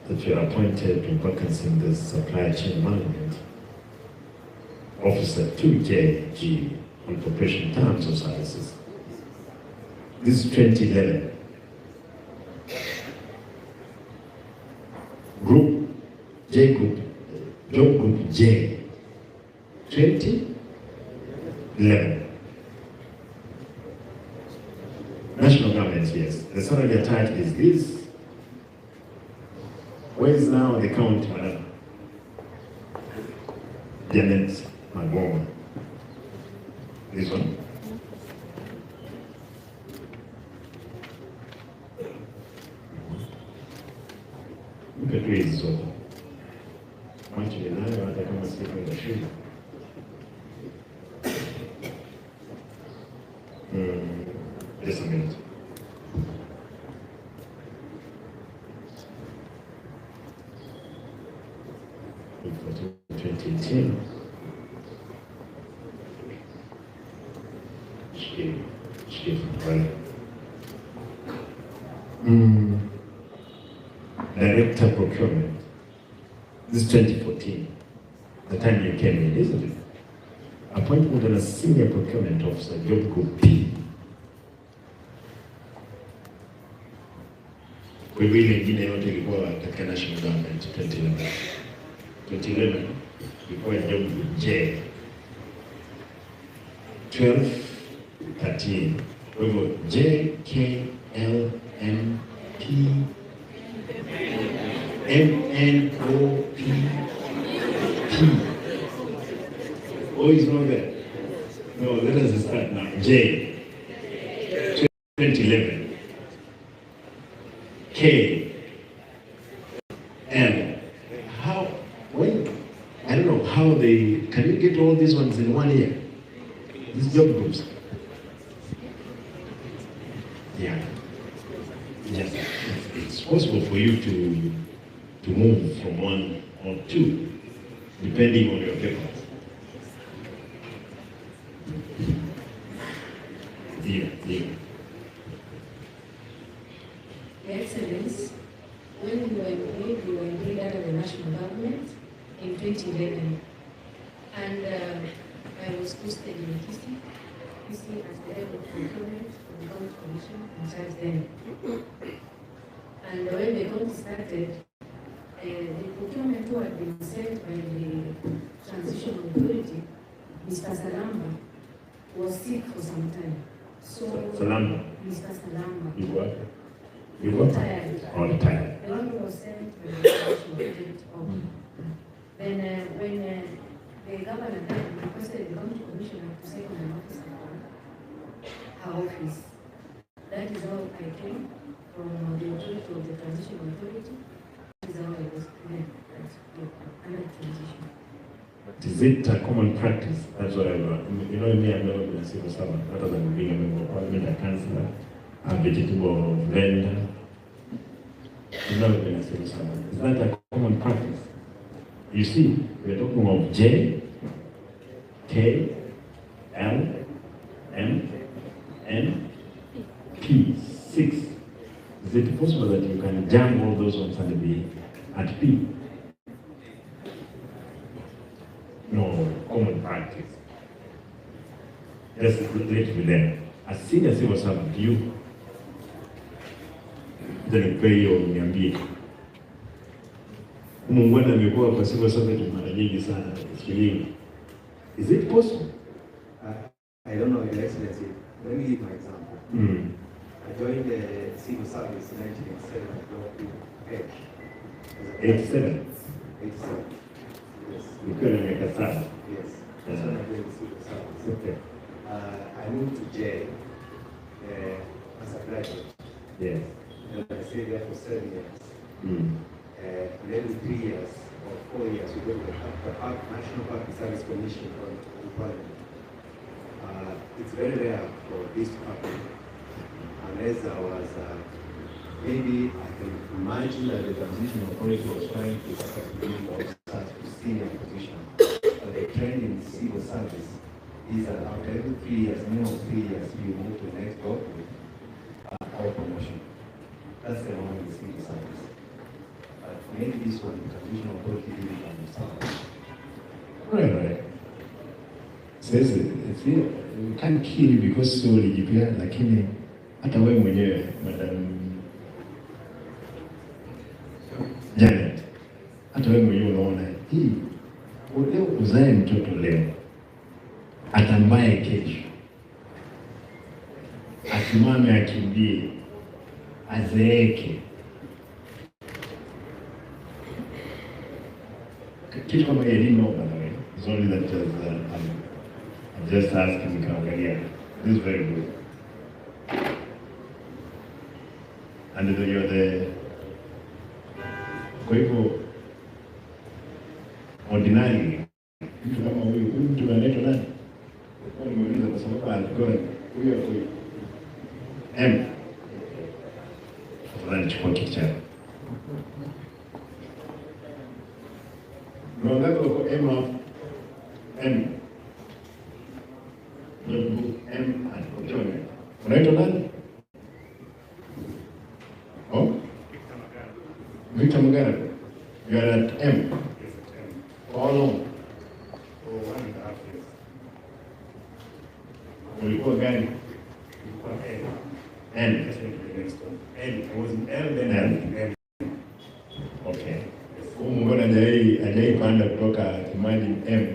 that you are appointed to vacancy in the supply chain management. Officer 2JG on preparation terms of services. This is 2011. Group J group, job group J. 2011. National government, yes. The salary attached is this. Where is now the count, madam? Janet Magoma. This one. Look at hizi zote. Macho ninayo hata kama sikwenda shule. Just a minute. For 2018. She right. Director procurement. This is 2014. The time you came in, isn't it? Appointment of a senior procurement officer, job group P. Kwa hivyo ile ingine yote ilikuwa katika national government 2011. 2011 ilikuwa job group J. 12, 13. Kwa hivyo J, K, L, M, P, M, N, O, P, T. O is not there. No, let us start now. J, 2011. K, L. How, when, I don't know how they, can you get all these ones in 1 year? These job groups. Yeah. Yes. It's possible for you to move from one or two, depending on your papers. Yeah. Your Excellency, when we were employed under the national government in 2011, and I was posted in Kisi as the head of procurement for the county commission in charge then. And when the county started, the procurement who had been sent by the transition authority, Mr. Salamba, was sick for some time. So Salamba? Mr. Salamba. You what? You what? Retired. Oh, retired. The one who was sent by the transition authority. Then when the governor then requested the county commissioner to second an officer for her office. That is how I came from the authority of the transition authority. That is how I was under transition. Is it a common practice? That's what I learned. You know me, I've never been a civil servant, other than being a member of parliament, a councillor, a vegetable vendor. I've never been a civil servant. Is that a common practice? You see, we're talking of J, K, L, M, N, P, 6. Is it possible that you can jam all those ones and be at P? No, common practice. Just let me there. As senior civil servant, you then pay your niambie. Muungwana amekuwa kwa civil servant mara nyingi sana. Is it possible? I don't know, Your Excellency. Let me give my example. I joined the civil service in 1987. I got to Edge. 87? 87. Yes. You couldn't make a sound. Yes. That's when I joined the civil service. Okay. I moved to J as a graduate. Yes. And I stayed there for 7 years. And every 3 years or 4 years, we go to the National Public Service Commission for employment. It's very rare for this to happen, unless I was, maybe I can imagine that the transition authority was trying to substitute officers to senior positions. But the trend in civil service is that after every 3 years, minimum 3 years, you move to the next job with our promotion. That's the one in the civil service. But maybe this one, the transition authority didn't understand. Right. Says it's here. We can't kill you because so ulijipia, lakini hata wewe mwenyewe madam Janet, hata wewe mwenyewe unaona hii leo uzae mtoto leo atambaye kesho asimame akimbie azeeke kitu kama elimu by the way. It's only that I'm just asking Kaangalia. This is very good. And you're the kwa hivyo ordinary mtu kama huyu mtu anaitwa nani? Kwa nimeuliza kwa sababu alikuwa huyo M. Afadhali chukua kitu chako. No, that was M of M. M at procurement. Unaitwa nani? Oh? Victor Mugara. You are at M. For how long? For 1.5 years. Ulikuwa gani? Ulikuwa N. N. N. I was in L, then N. Okay. Mbona hajai panda kutoka Kimani M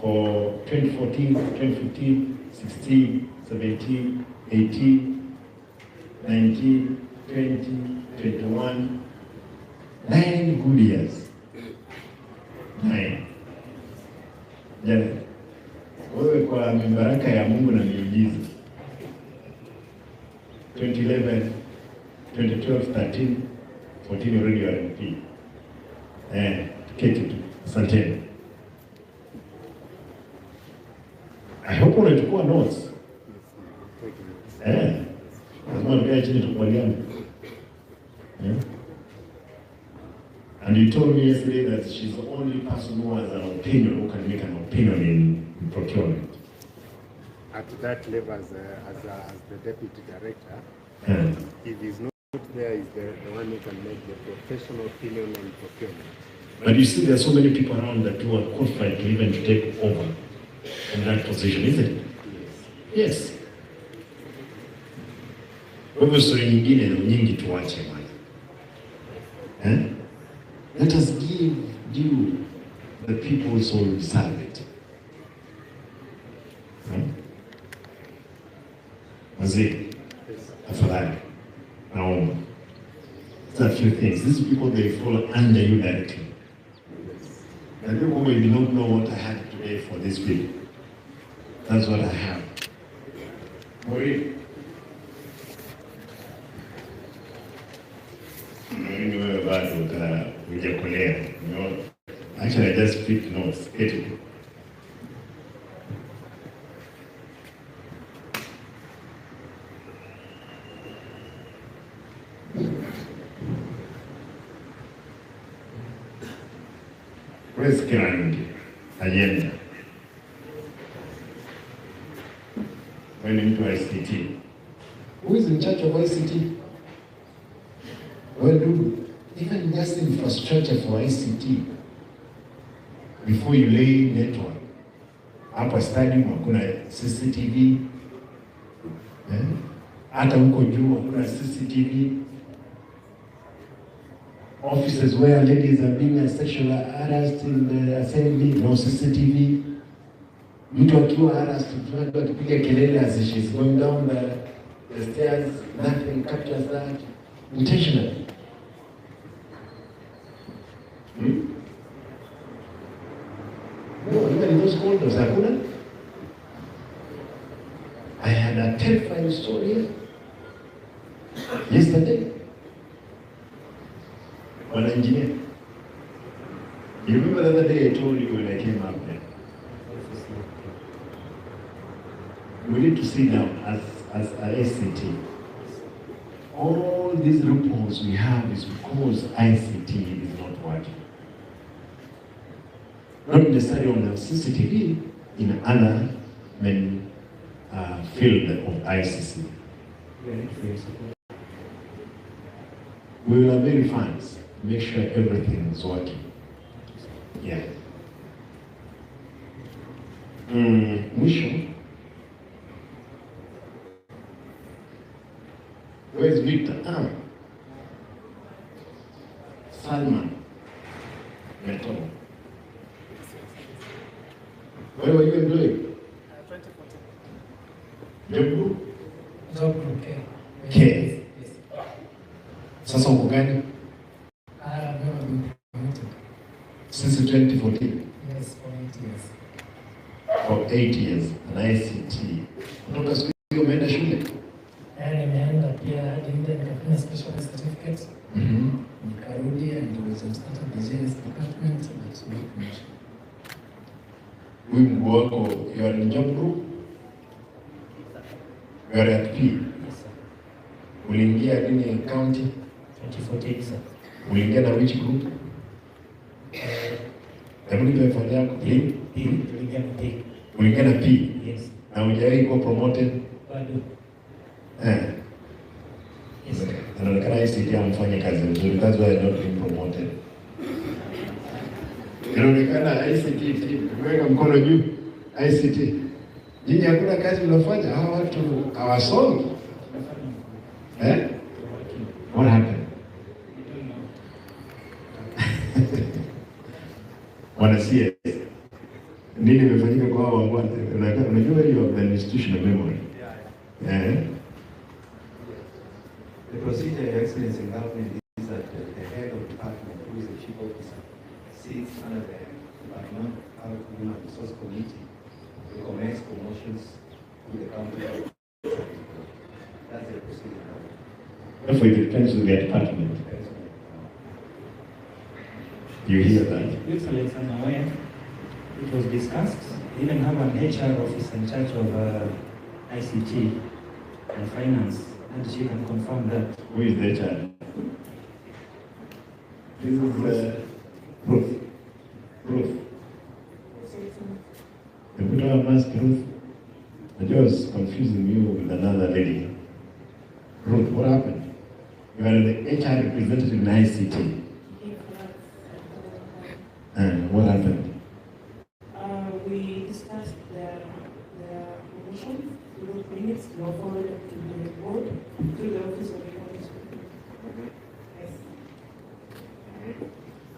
for 2014, 2015, 16, 17, 18, 19, 20, 21, 9 good years. 9. Jana, wewe kwa mibaraka ya Mungu na miujiza 2011, 2012, 13, 14 already you are MP. Keti tu. Asanteni. I hope unachukua notes. Lazima nikae chini tukubaliane. And you told me yesterday that she's the only person who has an opinion, who can make an opinion in procurement. At that level, as the deputy director, if he's not there, he's the one who can make the professional opinion on procurement. But you see, there are so many people around that who are qualified to even to take over in that position, isn't it? Yes. Kwa hivyo story nyingine na nyingi tuache bwana. Let us give due the people so deserve it. Wazee, afadhali, naomba. There are a few things. These people, they fall under you directly. And you probably do not know what I had today for these people. That's what I have. Maureen. Wewe bado hujakolea. Actually, I just picked notes. Get it. Where's Kiran? Agenda. When into ICT. Who is in charge of ICT? Well, do even just infrastructure for ICT before you lay network. Hapa stadium hakuna CCTV. Hata huko juu hakuna CCTV. Offices where ladies are being sexually harassed in the assembly, no CCTV. Mtu akiwa harassed, mtu akipiga kelele as she's going down the stairs, nothing captures that intentionally. No, even in those corridors, hakuna. I had a terrifying story yesterday. One engineer. You remember the other day I told you when I came up there? We need to sit down as a SCT. All these loopholes we have is because ICT is not working. Not necessarily on the CCTV, in other main field of ICC. We will avail funds, make sure everything is working. Yeah. Mwisho. Where is Victor? Salman. Metal. Where were you employed? 2014. Job group? Job group, K. K. Yes. Sasa uko gani? I've never been promoted. Since 2014? Yes, for 8 years. For 8 years, an ICT. Kutoka siku hiyo umeenda shule? Nimeenda pia hadi nje nikafanya specialist certificate. Nikarudi and was started the JS department but no promotion. Huyu mkuu wako, you are in job group? You are at P? Yes, sir. Uliingia lini county? 2014, sir. Uliingia na which group? Hebu nipe mfano yako. P. Tuliingia na P. Uliingia na P? Yes. Na hujawahi kuwa promoted? Bado. Yes. Anaonekana ICT amfanye kazi nzuri, that's why not being promoted. Inaonekana ICT, kuweka mkono juu, ICT. Nyinyi hakuna kazi mnafanya, hawa watu hawasomi. What happened? Wana CS. nini imefanyika kwa hao wangwana? Unajua you have an institutional memory. The procedure, Your Excellency, in government is that the head of department, who is the chief officer, sits under the Department of Human Resource Committee, recommends promotions to the county. That's the procedure. Therefore, it depends on the department. You hear that? Excellence, I'm aware. It was discussed. We even have an HR officer in charge of ICT and finance, and she can confirm that. Who is the HR? This is Ruth. Ruth. The put on mask, Ruth. I was confusing you with another lady. Ruth, what happened? You are the HR representative in ICT. What happened? We discussed the promotion, the minutes, were forwarded to the board, to the office of the economics. Yes.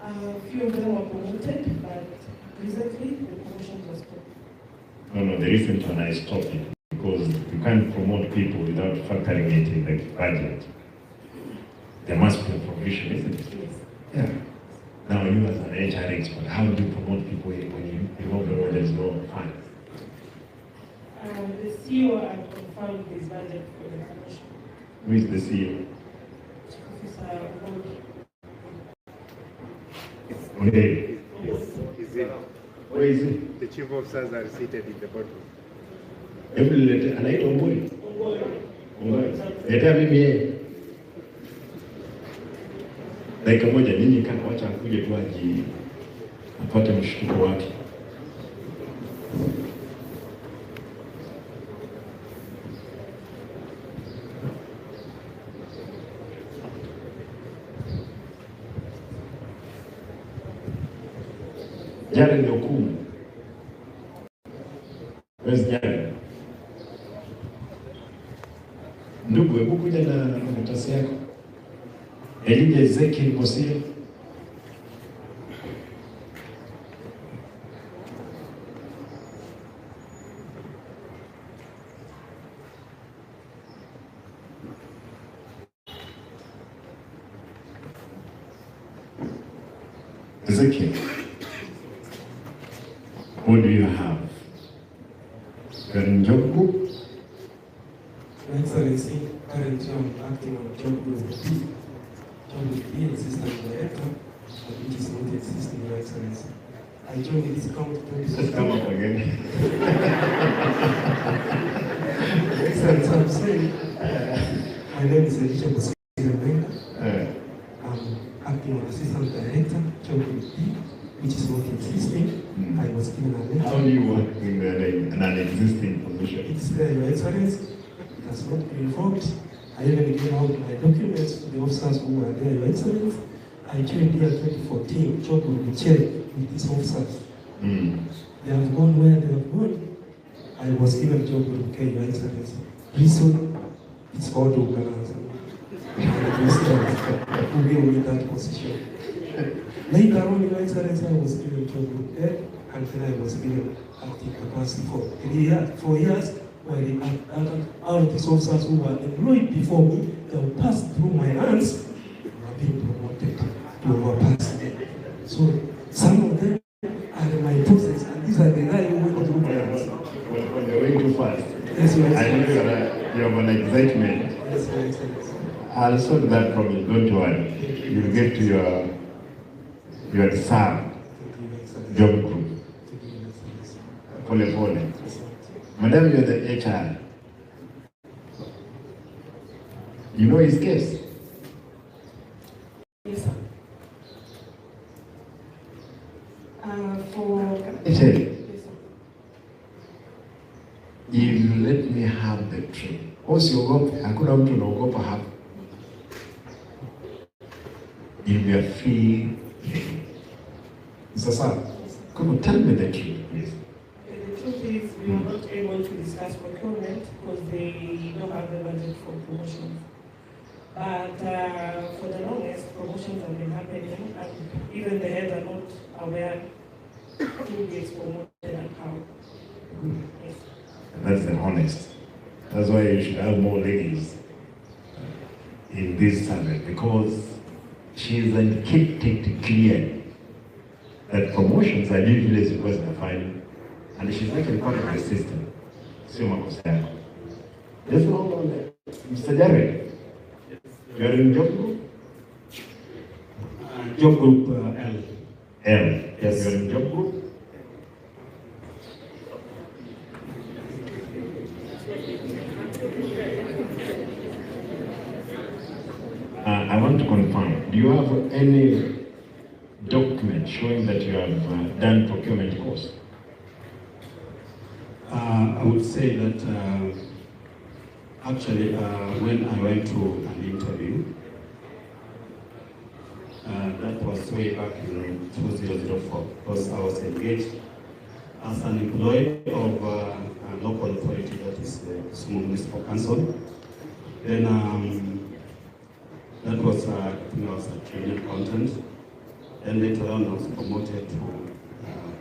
A few of them were promoted, but recently the promotion was stopped. No, the recent one I stopped it because you can't promote people without factoring it in the budget. There must be a provision, isn't it? Yes. Yeah. Now you as an HR expert, how do you promote people when you know there's no fund? The CEO had confirmed his budget for the promotion. Who is the CEO? Officer Board. Okay. Is it? Where is it? The chief officers are seated in the boardroom. Every letter, anaitwa Mbui. Letea mimi yeye. Dakika moja ninyi kama wacha akuje tu aji apate mshtuko wake. Jari ni hukumu. Where's Jari? Ndugu, hebu kuja na karatasi yako. Elijah Ezekiel Mosia. Ezekiel, what do you have? Karinjoku? Excellency, currently I'm acting on job group B. Job group B, assistant director, but which is not existing, Your Excellency. I joined this county. Come up again. Excellency, I'm saying, my name is Elisha Bosquet. I'm acting on assistant director, job group B, which is not existing. I was given a letter. How do you work in an existing position? It's there, Your Excellency. It has not been revoked. I even gave out my documents to the officers who were there, Your Excellency. I joined here 2014, job will be checked with these officers. They have gone where they have gone. I was given job with K, Your Excellency. Reason, it's all to balance. Who gave me that position. Later on, Your Excellency, I was given job with K, and then I was given active capacity for 4 years, where all of these officers who were employed before me, they were passed through my hands, were being promoted to overpass them. So some of them are my process, and these are the guys who went through my hands. When you're way too fast. Yes, Your I Excellency. know you have an excitement. Yes, Your Excellency. I'll solve that problem, don't worry. You'll get to your desired job group. Pole pole. Madam, you're the HR. You know his case? Yes, sir. For... Yes, sir. If you let me have the train. Usiogope, hakuna mtu anaogopa hapa. If you are free. Sasa, come on, tell me the truth, please. The truth is, we are not able to discuss procurement because they don't have the budget for promotions. But for the longest, promotions have been happening, and even the heads are not aware who gets promoted and how. That's the honest. That's why you should have more ladies in this survey, because she's kept it clear that promotions are usually because they're fine, and she's actually part of the system. Sio makosa yako. Just hold on there. Mr. Jared, you are in job group? Job group L. L. Yes. You are in job group? I want to confirm, do you have any document showing that you have done procurement course? I would say that actually when I went to an interview, that was way back in 2004, because I was engaged as an employee of a local authority, that is the Simba Municipal Council. Then that was, I was a trainee accountant. Then later on I was promoted to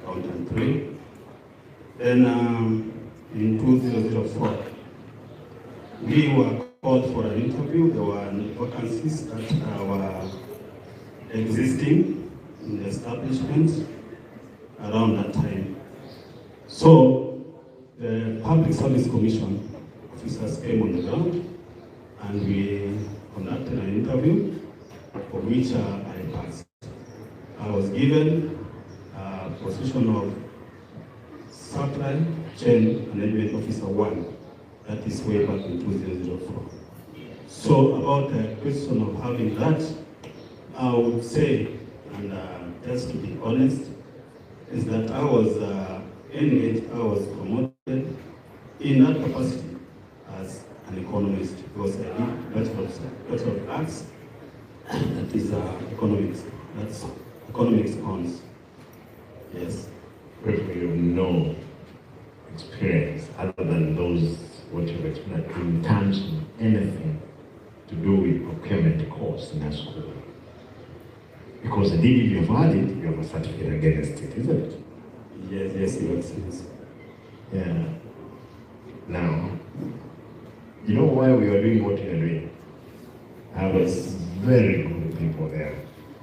accountant 3. Then in 2004, we were called for an interview. There were vacancies that were existing in the establishment around that time. So the Public Service Commission officers came on the ground and we conducted an interview for which I passed. I was given a position of Supply Chain Management Officer 1. That is way back in 2004. So about the question of having that, I would say, and just to be honest, is that I was engaged, I was promoted in that capacity as an economist, because I did Bachelor of Arts, that is economics. That's economics honors. Yes. You have no experience other than those what you've explained in terms of anything to do with procurement course in a school. Because indeed, if you've had it, you have a certificate against it, isn't it? Yes, Your Excellency. Yeah. Now, you know why we are doing what we are doing? I was very good people there.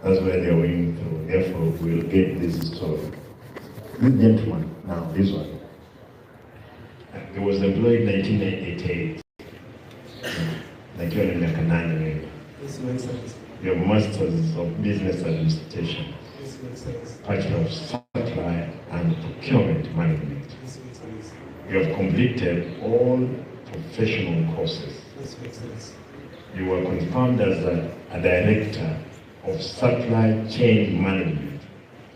That's why they are going through. Therefore, we'll get this story. This gentleman, now this one, he was employed in 1988. Like you're in Canada. Yes, Your Excellency. Your Masters of Business Administration. Yes, Your Excellency. Bachelor of Supply and Procurement Management. Yes, Your Excellency. You have completed all professional courses. Yes, Your Excellency. You were confirmed as a director of supply chain management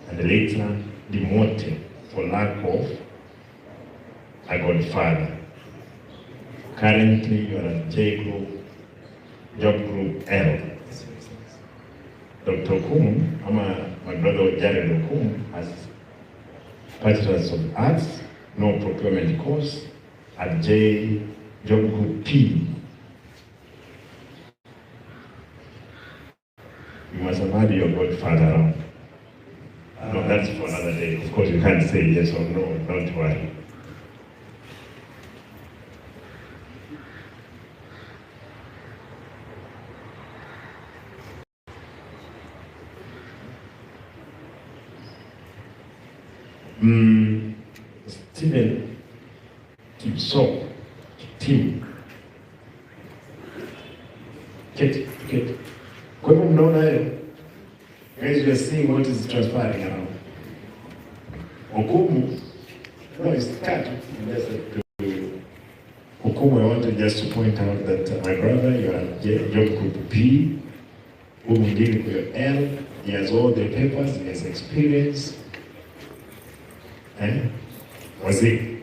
and later demoted for lack of a godfather. Currently, you are at J Group, Job Group L. Dr. Okum, my brother Jared Okum, has Bachelor's of Arts, no procurement course, at J Job Group P. You must have had your godfather. No, that's for another day. Of course, you can't say yes or no, don't worry. Stephen Kipso, Tim. Keti. Kwa hivyo mnaona hayo? Guys, you are seeing what is transpiring around. Okumu, no, it's cut. Okumu, I wanted just to point out that my brother, you are job group P, who dealing with your L, he has all the papers, he has experience. Was it?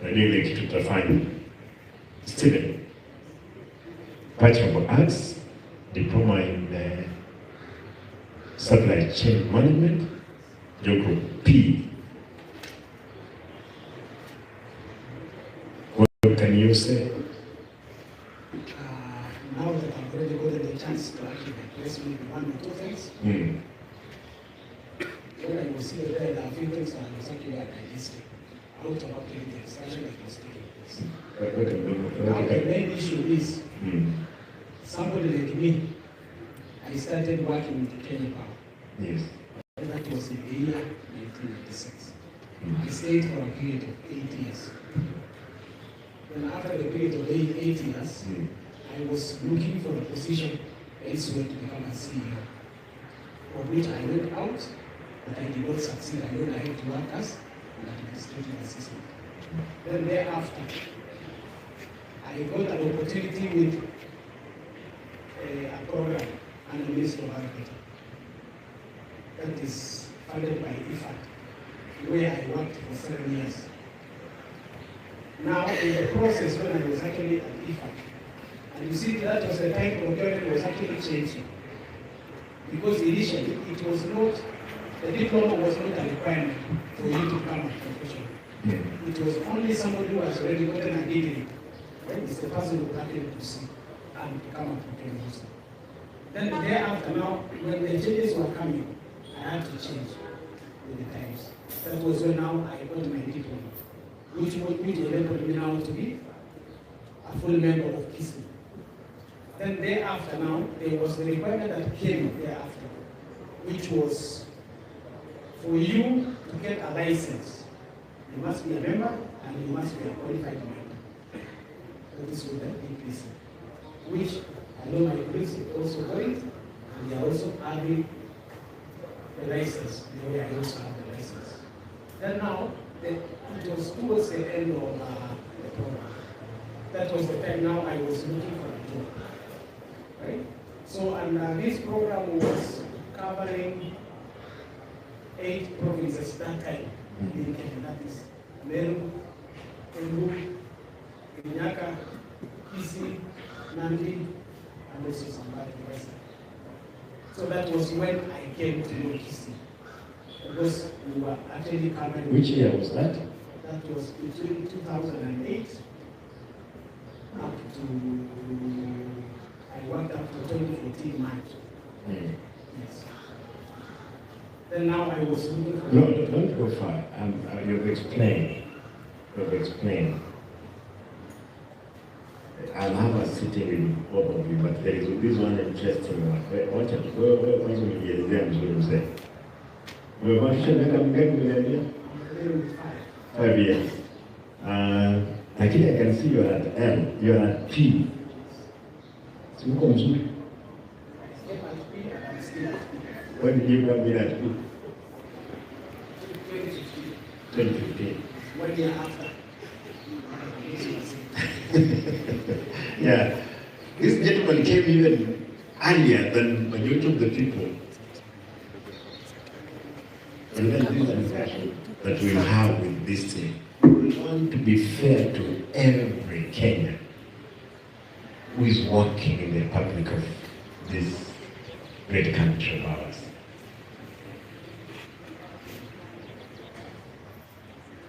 Najua kitu tutafanya. Stephen, Bachelor of Arts, Diploma in Supply Chain Management, Job Group P. What can you say? Now that I've already gotten the chance to actually place me in one or two things, what I was still there, there are a few things that I was talking about I listed. Out of actually the discussion that was taking place. Now the main issue is, somebody like me, I started working with Kenya Power. Yes. That was in the year 1996. I stayed for a period of 8 years. Then after the period of 8 years, I was looking for a position elsewhere to become a CEO. For which I went out, but I did not succeed. I went ahead to work as an administrative assistant. Then thereafter, I got an opportunity with a program under the Ministry of Agriculture that is funded by IFAD, where I worked for 7 years. Now, in the process when I was actually at IFAD, and you see that was the time procurement was actually changing. Because initially, it was not, the diploma was not a requirement for you to become a professional. It was only somebody who has already gotten a degree, right? It's the person who happened to see and become a procurement officer. Then thereafter, now, when the changes were coming, I had to change with the times. That was when now I got my diploma, which enabled me now to be a full member of KISM. Then thereafter now, there was the requirement that came thereafter, which was for you to get a license, you must be a member and you must be a qualified member. That is what the increase, which I know my colleagues are also going, and they are also having the license, the way I also have the license. Then now, it was towards the end of the program. That was the time now I was looking for a job. Right? So, and this program was covering 8 provinces that time in Kenya. That is Meru, Embu, Kinyaka, Kisii, Nandi, and also Simba. So that was when I came to know Kisii. Because we were actually covering. Which year was that? That was between 2008 up to. I worked up to 2014 March. Yes. Then now I was looking for... No, don't go far. You've explained. I'll have a sitting with both of you, but there is this one interesting one. Watch it. Kwanza unielezea mzuri mzee. Umebakisha miaka mingapi umeniambia? 5 years. Lakini I can see you are at L, you are at P. Uko mzuri. When did you come here at P? 2015. 1 year after. Yeah. This gentleman came even earlier than majority of the people. And then this is a discussion that we have with this team. We want to be fair to every Kenyan who is working in the republic of this great country of ours.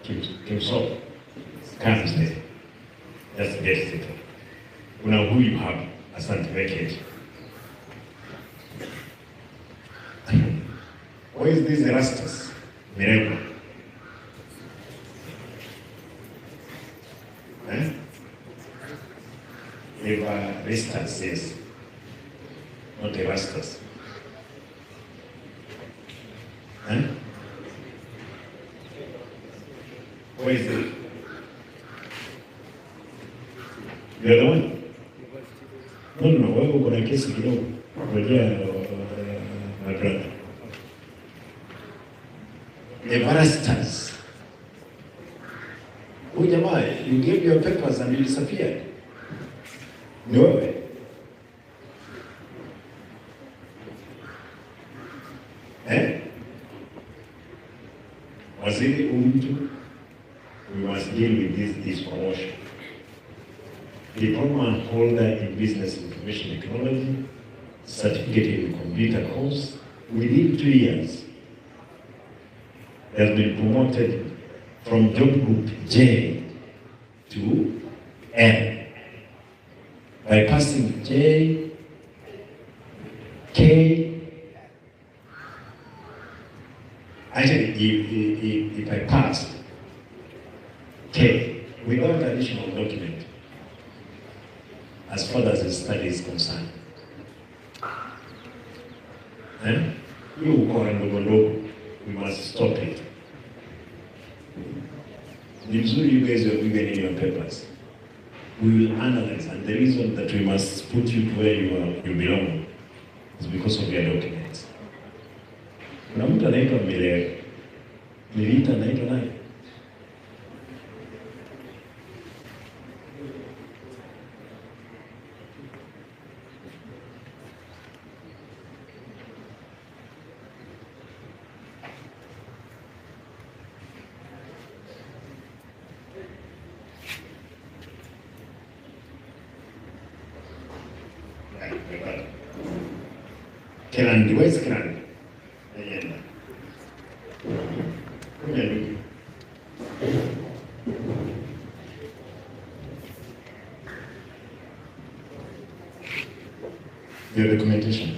Kimso comes there. That's the best thing. You know who you have as certificate. Where is this Erastus? Mirego. Erastus, yes. Not Erastus. Where is it? You're the one? No, wewe uko na kesi kidogo. Ngojea my brother. Erastus. Huyu jamaa, you gave your papers and you disappeared. Ni wewe? Waziri mtu, we must deal with this promotion. Diploma holder in Business Information Technology, certificate in computer course, within 2 years, has been promoted from job group J to N. By passing J, K, Actually, if I passed, okay, without additional document, as far as the study is concerned, you go and we must stop it. The result you guys are given in your papers, we will analyze, and the reason that we must put you to where you belong is because of your documents. Kuna mtu anaitwa mbele niliita anaitwa nani? Kirandi, where's Kirandi? Your documentation.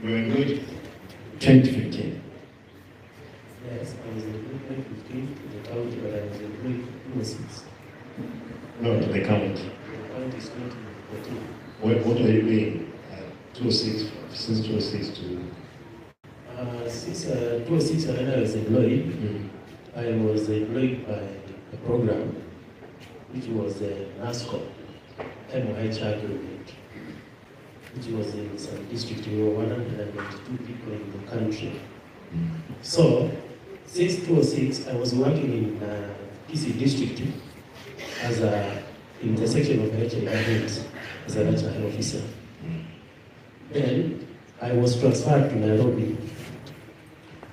You were good 2015. Yes, I was in 2015 to the county, but I was in 2006. No, to the county. The county is 2014. What are you doing? 2006, since 2006 to... Since 2006, when I was employed, I was employed by a program which was NASCO, MOH agreement, which was in some district. We were 192 people in the country. So, since 2006, I was working in PC district as a in the section of HIV as a national health officer. Then I was transferred to Nairobi,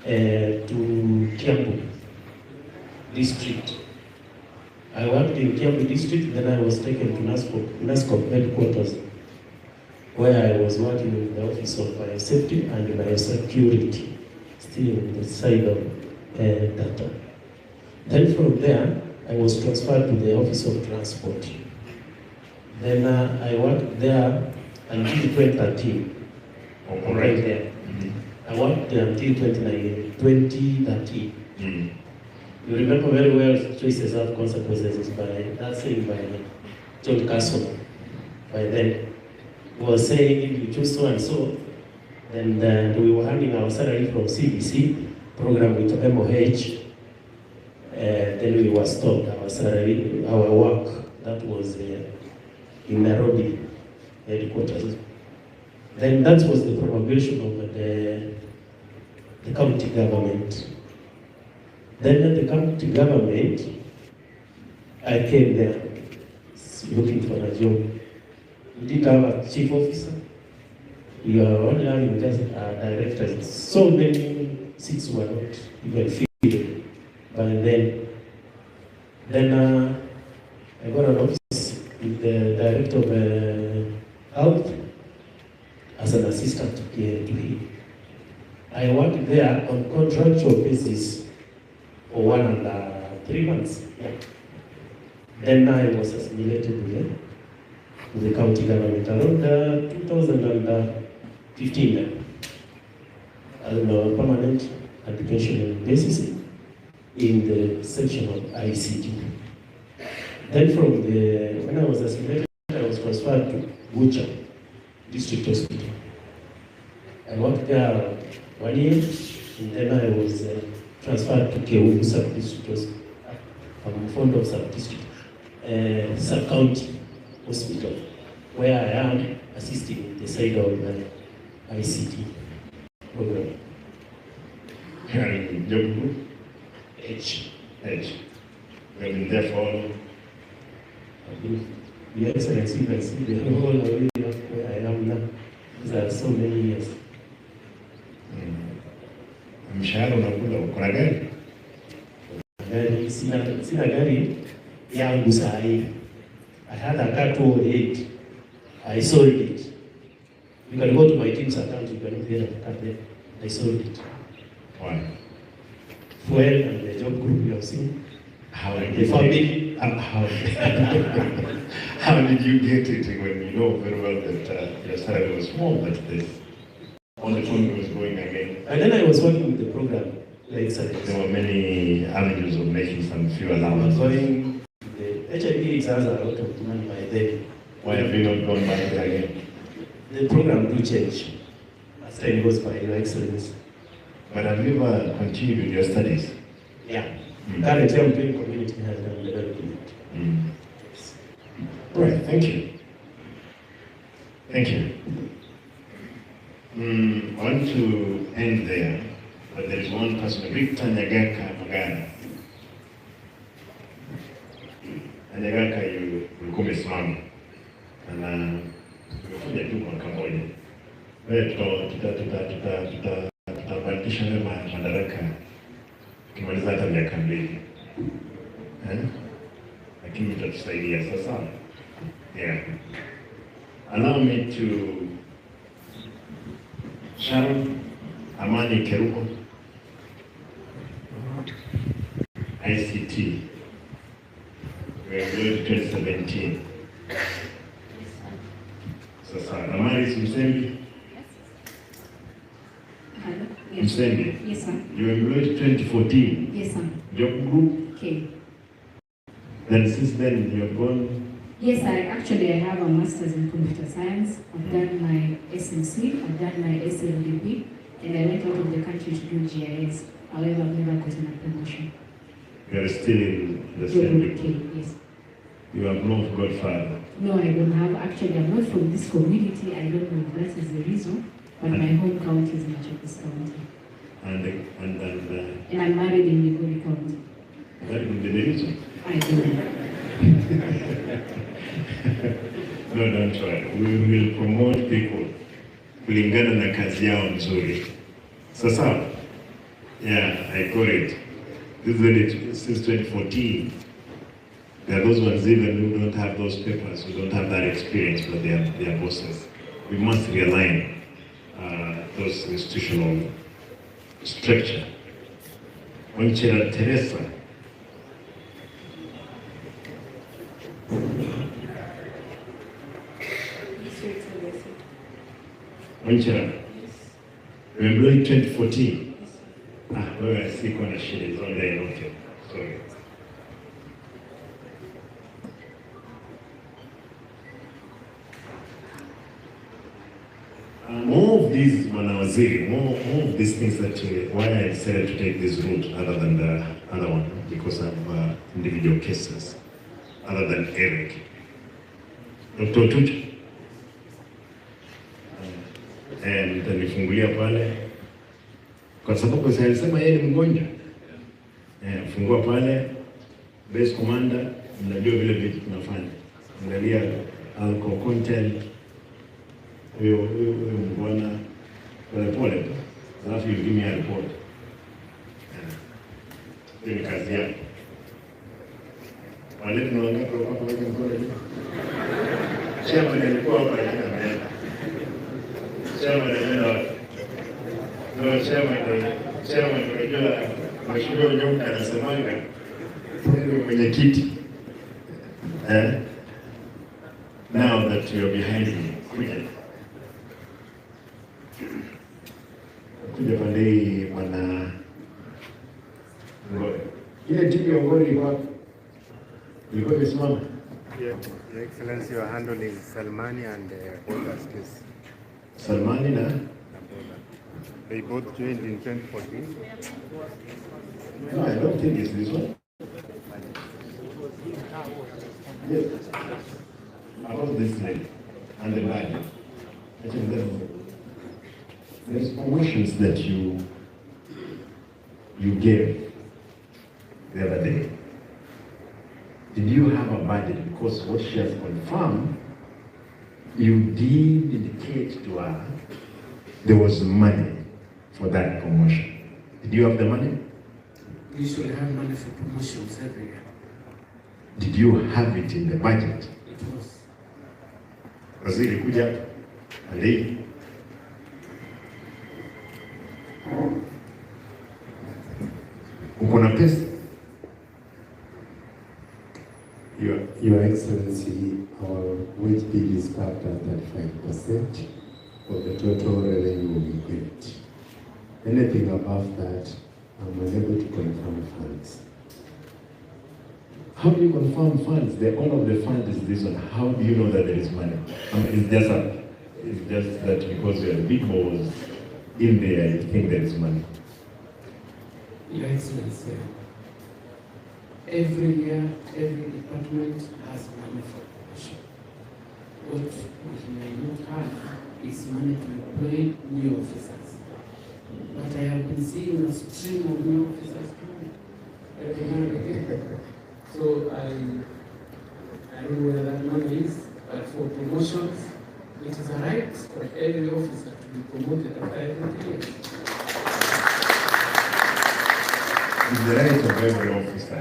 to Kiambu district. I worked in Kiambu district, then I was taken to NASCO headquarters, where I was working in the office of biosafety and biosecurity, still in the side of data. Then from there, I was transferred to the office of transport. Then I worked there until 2013. Right there. I worked there until 2013. You remember very well, choices have consequences by that saying by John Castle. By then, he was saying if you choose so and so, then we were handing our salary from CBC program with MOH. Then we were stopped our salary, our work. That was in Nairobi headquarters. Then that was the promulgation of the county government. Then at the county government, I came there looking for a job. We didn't have a chief officer. We were only having just directors. So many seats were not even filled. But then I got an office with the director of health as an assistant to him. I worked there on contractual basis for 1 and 3 months. Yeah. Then I was assimilated with the county government around 2015 as a permanent and pensionable basis in the section of ICT. Then when I was assimilated, I was transferred to Kuja District Hospital. I worked there 1 year, and then I was transferred to Keumbu Sub-District Hospital. I'm fond of Sub-District, Sub-County Hospital, where I am assisting the side of ICT program. And job group? H. H. We've been there for... Your Excellency, you can see the whole way of where I am now. These are so many years. Mshahara unakula, uko na gari? Gari, sina gari yangu saa hii. I had a car 208. I sold it. You can go to my team's account, you can hear the car there. I sold it. Why? Fuel and the job group you have seen. How the did family. How did you get it when you know very well that your salary was small, but the only phone was going again? And then I was working with the program, Your Excellency. There were many avenues of making some few allowances. Going, the HIV has a lot of money by then. Why have you not gone back there again? The program do change as time goes by, Your Excellency. But have you ever continued with your studies? Yeah. Currently I'm doing community health and development. Right, thank you. Thank you. I want to end there, but there is one person, Victor Nyagaka Magana. Nyagaka, you umesimama na tumekuja tu kwa kamoja. Wewe tutabadilisha madaraka tukimaliza hata miaka 2. Lakini utatusaidia sasa. Yeah. Allow me to Sharon Amani Keruko, ICT, we are going to 2017. Sasa, Amaris Msembi? Yes. Msembi? Yes, sir. You were employed 2014? Yes, sir. Job group? Okay. Then since then you have gone? Yes, I have a master's in computer science. I've done my SMC, I've done my SLDB, and I went out of the country to do GIS. However, I've never gotten a promotion. You are still in the same group? Yes. You are not Godfather? No, I don't have. Actually, I'm not from this community. I don't know if that is the reason, but my home county is Machakos County. And I'm married in Migori County. That would be the reason? I don't know. No, don't try. We will promote people kulingana na kazi yao nzuri. Sasa, yeah, I got it. This is it since 2014. There are those ones even who don't have those papers, who don't have that experience, but they are bosses. We must realign those institutional structure. Wanchera Teresa. Wanchera. You employed 2014. Wewe I see kuna shida hizo ndio yote. Sorry. More of these manawaziri, more of these things that why I decided to take this route other than the other one, because of individual cases, other than Eric. Dr. Tuju, nitanifungulia pale kwa sababu alisema yeye ni mgonjwa. Fungua pale, base commander, mnajua vile vitu tunafanya. Angalia alcohol content, huyo mbona pole, alafu you give me a report. Hiyo ni kazi yako. Wale tunaongea kwa pamoja mkono. Chairman alikuwa hapa jana ameenda. Chairman ameenda. No, chairman unajua mheshimiwa Nyonga anasemanga ndio mwenyekiti. Now that you are behind me, kuja pande hii bwana Ngoi. Ile timu ya Ngoi ilikuwa imesimama. Your Excellency, you are handling Salmani and Boda's case. Salmani na? They both joined in 2014. No, I don't think it's this one. Yes. About this lady and the budget. I think there's promotions that you gave the other day. Did you have a budget? Because what she has confirmed, you did indicate to her there was money for that promotion. Did you have the money? We usually have money for promotions every year. Did you have it in the budget? It was. Waziri kuja hapa. Ali. Uko na pesa? Your Excellency, our wage bill is capped at 35% of the total revenue we get. Anything above that, I'm unable to confirm funds. How do you confirm funds? The owner of the fund is this one. How do you know that there is money? I mean, it's just that because you are the big boss in there, you think there is money. Your Excellency, every year, every department has money for promotion. What we may not have is money to employ new officers. But I have been seeing a stream of new officers coming every now and again. So I don't know where that money is, but for promotions, it is a right for every officer to be promoted after every 3 years. It's the right of every officer.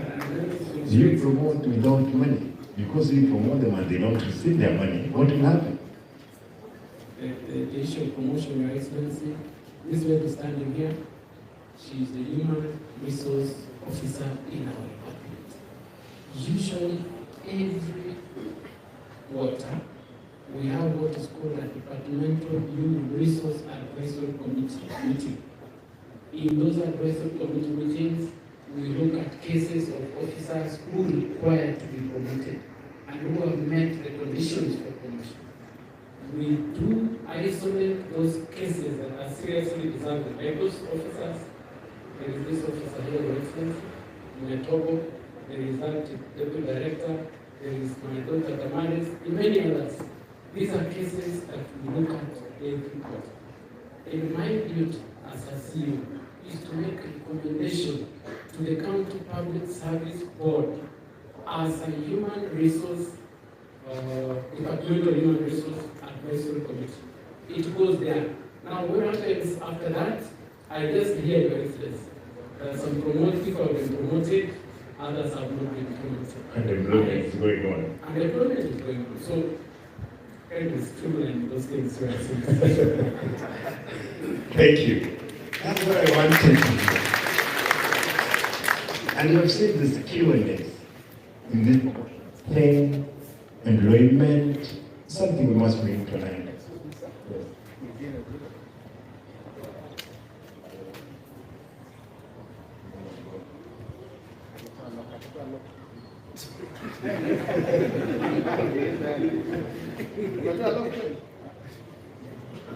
Do you promote without money? Because you promote them and they don't receive their money, what will happen? The issue of promotion, Your Excellency, this lady standing here, she is the human resource officer in our department. Usually, every quarter, we have what is called a departmental human resource advisory committee meeting. In those advisory committee meetings, we look at cases of officers who require to be promoted and who have met the conditions for promotion. We do isolate those cases that are seriously deserving. Like those officers, there is this officer here, Your Excellency, in Togo, there is that deputy director, there is my daughter Damaris, and many others. These are cases that we look at every quarter. And my duty as a CEO is to make a recommendation to the County Public Service Board as a human resource, departmental human resource advisory committee. It goes there. Now, what happens after that? I just hear, Your Excellency, some promoted people have been promoted, others have not been promoted. And employment is going on. And employment is going on. So, it is streamlining those things, Your Excellency. Thank you. That's what I wanted to do. And you have said this Q&A in this thing, employment, something we must bring to light.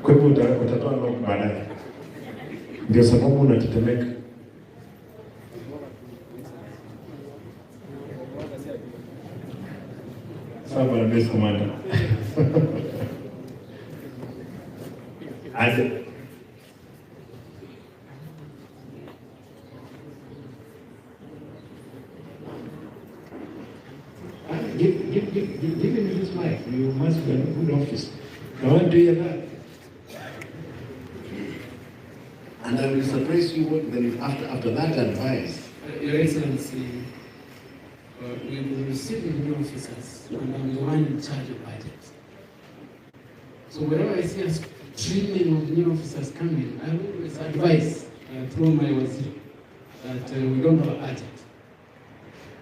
Kwa hivyo utatoa lock baadaye, ndio sababu unatetemeka. Sawa na base commander. Give him this mic. You must be a good officer. I want to hear that. And I will surprise you what then after that advice. Your Excellency, we will receive new officers, and I'm the one in charge of budget. So whenever I see a streaming of new officers coming, I always advise through my wazir that we don't have a budget.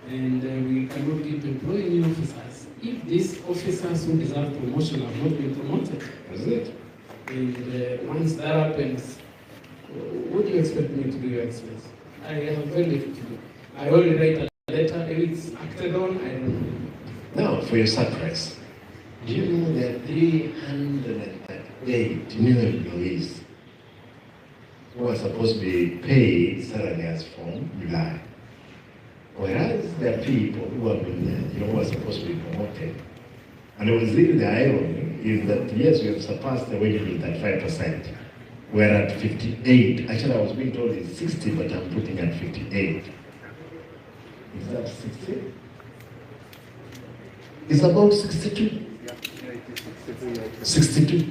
And we cannot keep employing new officers if these officers who deserve promotion have not been promoted. That's it. And once that happens, what do you expect me to do, Your Excellency? I have very little to do. I only write a letter, if it's acted on, I don't know. Now, for your surprise, do you know there are 308 new employees who are supposed to be paid salary as from July? Whereas there are people who have been, who are supposed to be promoted. And it was really the irony is that, yes, we have surpassed the wage bill 35%. We're at 58. Actually, I was being told it's 60, but I'm putting at 58. Is that 60? It's about 62. 62.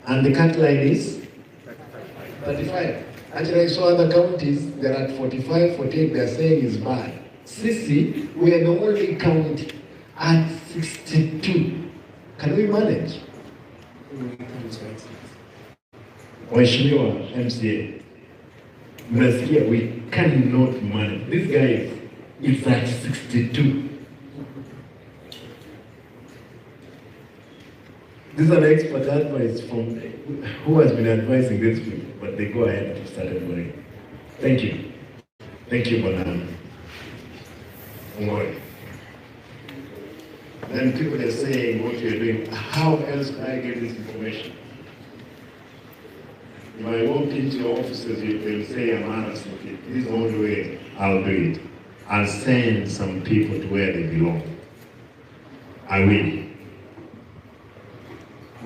And the cut line is 35. Actually, I saw other counties, they're at 45, 48, they're saying is bad. Sisi, we are the only county at 62. Can we manage? Waheshimiwa MCA, mnasikia, we cannot manage. This guy is at 62. This is an expert advice from who has been advising these people, but they go ahead to start going. Thank you. Thank you, Bonan. Then people are saying what you're doing. How else can I get this information? If I walk into your offices, they'll say I'm honest. This is the only way I'll do it. I'll send some people to where they belong. I will.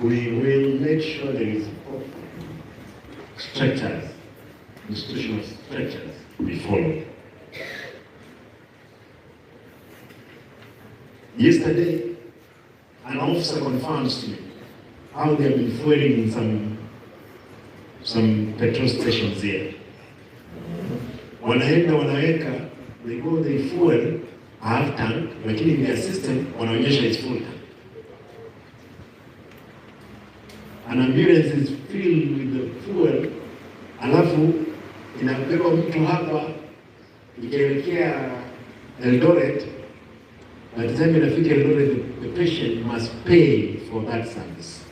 We will make sure there is structures, institutional structures be followed. Yesterday, an officer confirms to me how they have been fueling in some petrol stations here. Wanaweka, they go, they fuel, half tank, lakini in their system, wanaonyesha it's full tank. An ambulance is filled with the fuel, alafu inabeba mtu hapa, ikielekea Eldoret. By the time inafika Eldoret, the patient must pay for that service.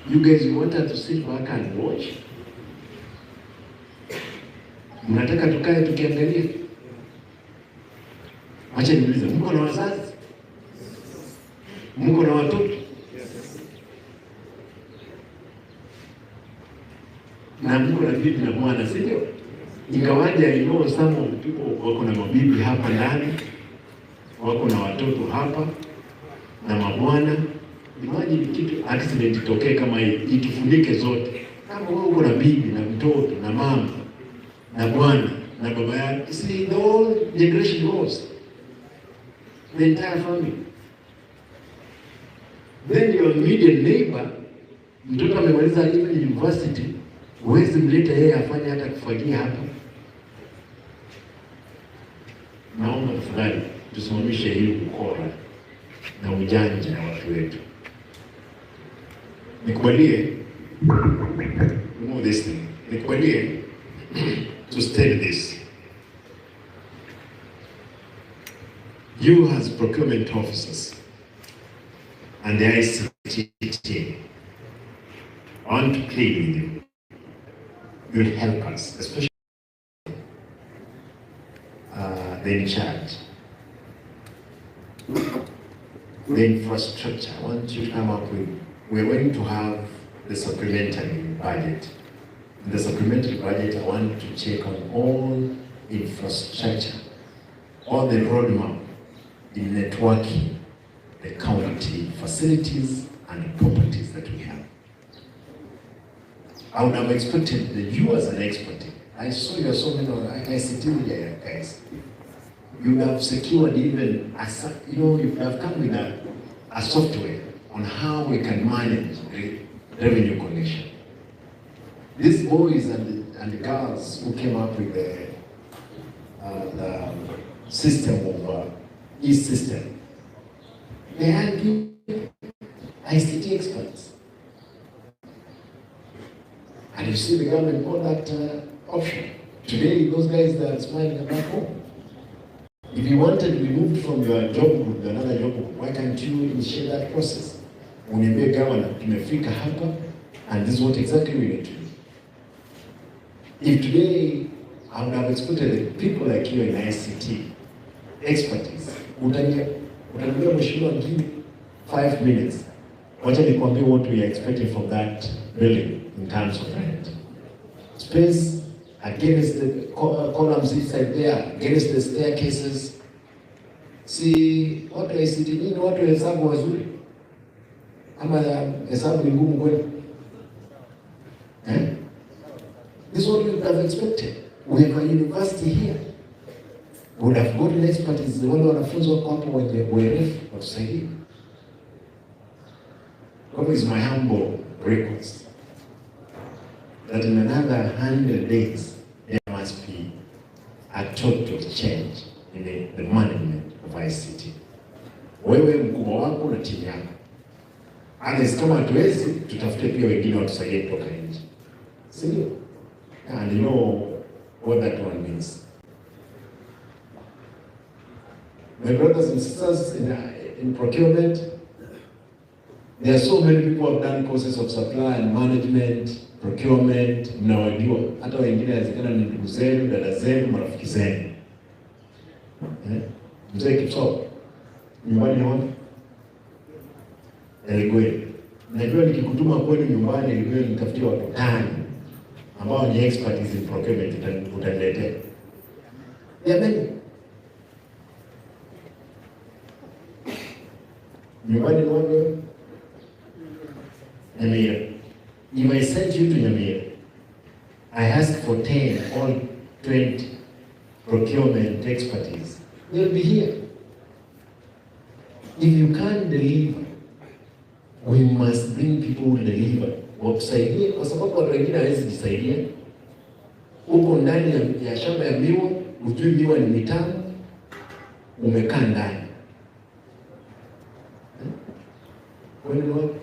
You guys want us to sit back and watch? Mnataka tukae tukiangalia? Acha niulize, mko na wazazi? Mko na watoto? Na mko na bibi na mwana, si ndio? Ingawaje I know some of the people wako na mabibi hapa ndani, wako na watoto hapa na mabwana. Imagine kitu accident itokee kama hii, itufunike zote. Kama wewe uko na bibi na mtoto na mama na bwana na baba yake, see the whole generation goes, the entire family. Then your immediate neighbor, mtoto amemaliza even university, huwezi mleta yeye afanye hata kufagia hapa. Naomba tafadhali tusimamishe hii ukora na ujanja wa watu wetu. Nikubalie, you know this thing. Nikubalie to state this. You as procurement officers and the ICT team, I want to plead with you. You will help us, especially the in charge. The infrastructure, I want you to come up with, we're going to have the supplementary budget. In the supplementary budget, I want to check on all infrastructure, all the roadmap in networking, the county facilities and properties that we have. I would have expected that you as an expert, I saw you so many ICT here, guys. You have secured even, you have come with a software on how we can manage the revenue collection. These boys and the girls who came up with the system of e-system, they had ICT experts. And you see the government bought that option. Today, those guys that are smiling back home. If you wanted to be moved from your job group to another job group, why can't you initiate that process? Uniambie governor, tumefika hapa, and this is what exactly we need to do. If today, I would have expected the people like you in ICT expertise, utaniambia mheshimiwa give 5 minutes. Wacha nikwambie what we are expecting from that building in terms of rent. Space against the columns inside there, against the staircases. See, watu wa ICT nini, watu wa hesabu wazuri? Ama hesabu ni ngumu kwenu? This is what we would have expected. We have a university here. We would have gotten expertise, wale wanafunzi wako hapo wenye uerefu watusaidie. What is my humble request? That in another 100 days, there must be a total change in the management of ICT. Wewe mkubwa wako na timu yako. Unless kama hatuwezi, tutafute pia wengine watusaidie kutoka nje. Si ndio? And you know what that one means. My brothers and sisters in procurement, There are so many people who have done courses of supply and management, procurement, mnawajua. Hata wengine inawezekana ni ndugu zenu, dada zenu, marafiki zenu. Mzee Kipsoo, nyumbani ni wapi? Eligwe. Najua nikikutuma kwenu nyumbani Eligwe nitafutia watu 5 ambao ni experts in procurement utaniletea. Jamani. Nyumbani ni wapi? Nyamira. If I send you to Nyamira, I ask for 10 or 20 procurement expertise. They'll be here. If you can't deliver, we must bring people who deliver. Watusaidie kwa sababu watu wengine hawezi jisaidia. Uko ndani ya shamba ya miwa, ujui miwa ni mitamu, umekaa ndani. Kwani wapi?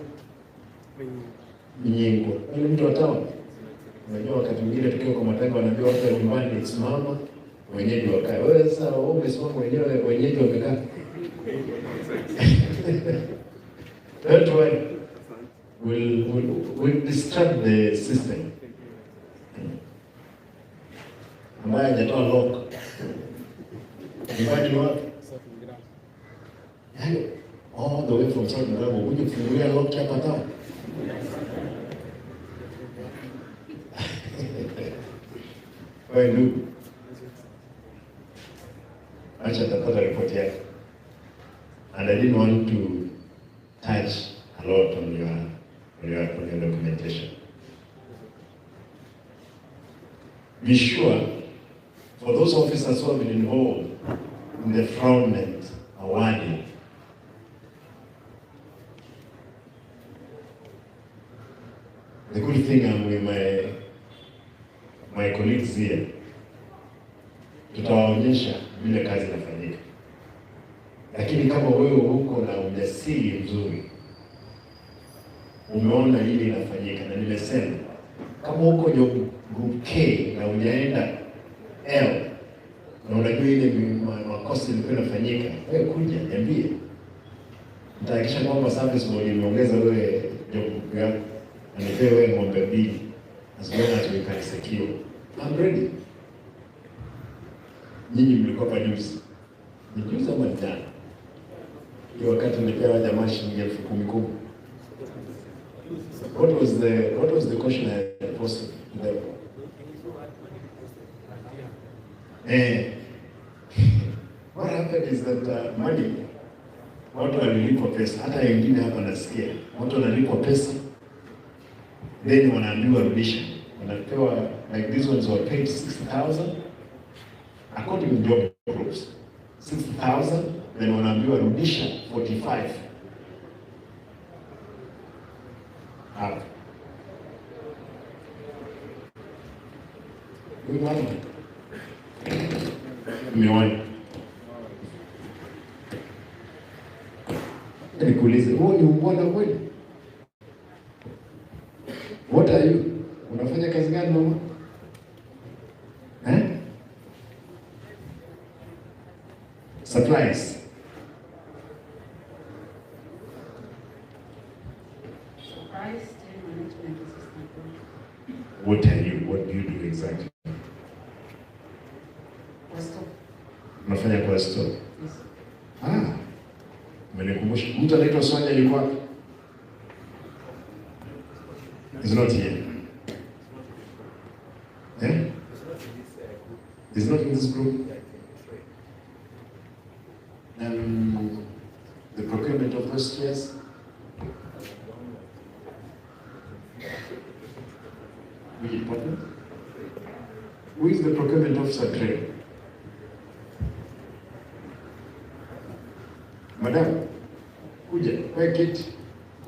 Mnyengo. Kwani mtu atao? Unajua wakati mwingine tukiwa kwa matanga wanaambia watu wa nyumbani simama, wenyeji wakae. Wewe sasa wewe umesimama wenyewe, wenyeji wamekaa. Don't worry. We'll disturb the system. Ambaye hajatoa lock. Nyumbani wapi? All the way from South Africa, would you kufungulia lock hapa tao? Wewe ndugu. Acha tapata ripoti yako. And I didn't want to touch a lot on your documentation. Be sure, for those officers who have been involved in the fraudulent awarding, the good thing I'm with my colleagues here, tutawaonyesha vile kazi inafanyika. Lakini kama wewe uko na ujasiri mzuri, umeona hili inafanyika, na nimesema kama uko group K na hujaenda L na unajua ile makosa ilikuwa inafanyika, wewe kuja niambie. Nitahakikisha kwamba service board imeongeza wewe job yako na nipewe wewe ng'ombe 2 as long as we can secure. I'm ready. Nyinyi mlikuwa pa juzi. Ni juzi ama jana? Hiyo wakati nilipewa jamaa shilingi 10,000. What was the question I posted to them? What happened is that money, watu walilipwa pesa, hata wengine hapa nasikia, watu wanalipwa pesa, then wanaambiwa rudisha. Wanapewa, like these ones were paid 60,000, according to job groups, 60,000, then wanaambiwa rudisha 45. Hapa. Miwani. Nikuulize, huo ni umbwana kweli? What are you? Unafanya kazi gani mama? Supplies. What are you? What do you do exactly? Unafanya kwa store? Yes. Umenikumbusha. Mtu anaitwa Sonia yuko wapi? Is not here. Is not in this group. The procurement of those shares. Which department? Who is the procurement officer trade? Madam, kuja, wewe kiti,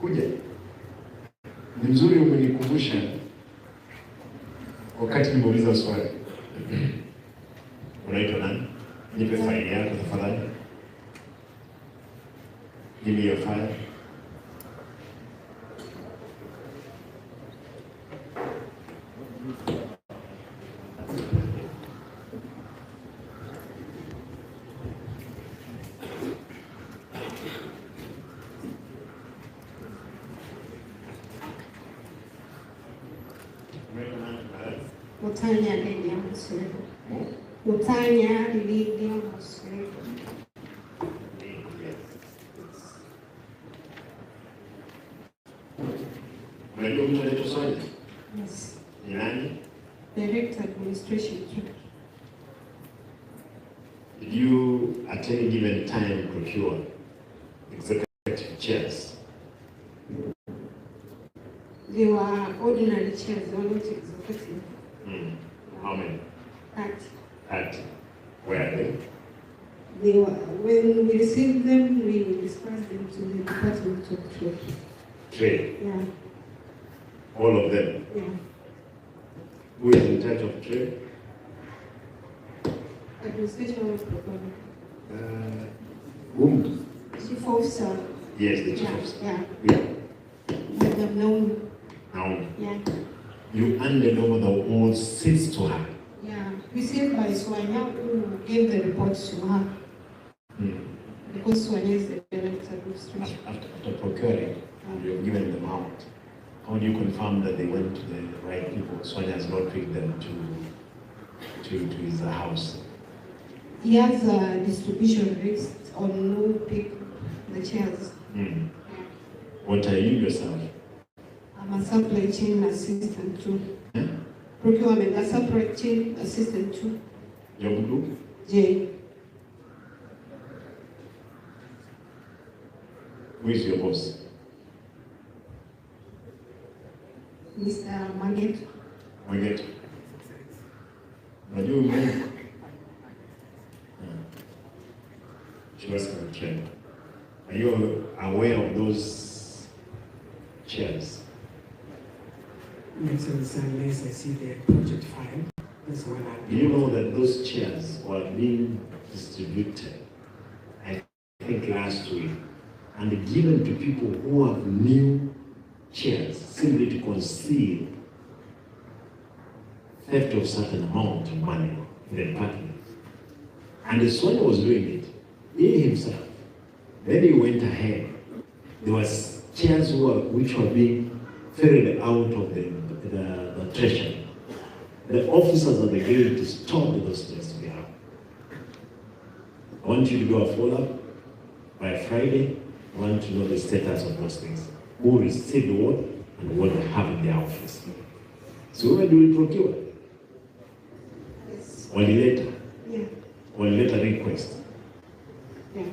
kuja. Ni mzuri umenikumbusha wakati nimeuliza swali. Unaitwa nani? Nipe faili yako tafadhali. Give me your file. Utanya Lydia Muswego. Utanya Lydia Muswego. Unajua mtu anaitwa Sonia? Yes. Ni nani? Direct Administration. Did you at any given time procure executive chairs? They were ordinary chairs, they were not executive. How many? 30. 30. Where are they? They were, when we received them, we dispersed them to the Department of Trade. Trade? Yeah. All of them? Yeah. Who is in charge of trade? Administration of Procurement. Whom? Chief Officer. Yes, the chief officer. Yeah. Yeah. Madam Naomi. Naomi. Yeah. You handed over the whole seats to her. Yeah. Received by Swanya, who gave the report to her. Because Swanya is the direct administration. After procuring, you have given them out. How do you confirm that they went to the right people? Sonia has not picked them to his house. He has a distribution list on who pick the chairs. What are you yourself? I'm a supply chain assistant too. Procurement, a supply chain assistant too. Job group? J. Who is your boss? Mr. Maget. Maget. Unajua Mungu? She was going to train. Are you aware of those chairs? Unless I see the project file, that's what I Do you know that those chairs were being distributed, I think last week, and given to people who have new chairs simply to conceal theft of certain amount of money in the department? And the Sonia was doing it, he himself. Then he went ahead. There was chairs which were being ferried out of the treasury. The officers at the gate stopped those chairs to be out. I want you to do a follow-up by Friday. I want to know the status of those things. Who received what and what they have in their office. So where do we procure? Yes. Walileta. Yeah. Walileta request. Yeah.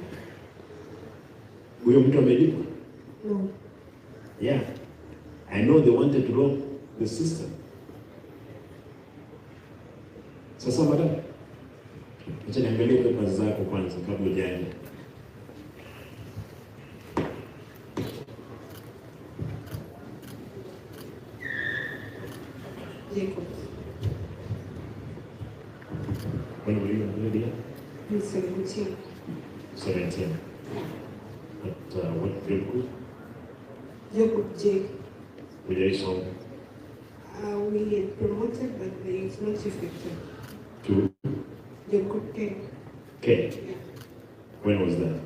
Huyo mtu amelipwa? No. Yeah. I know they wanted to lock the system. Sasa madam, acha niangalie papers zako kwanza kabla hujaenda. Jacob. When were you in India? In 17. 17. At what grade group? Jacob J. Kuja We had promoted, but it's not effective. to Jacob K. K. Yeah. When was that?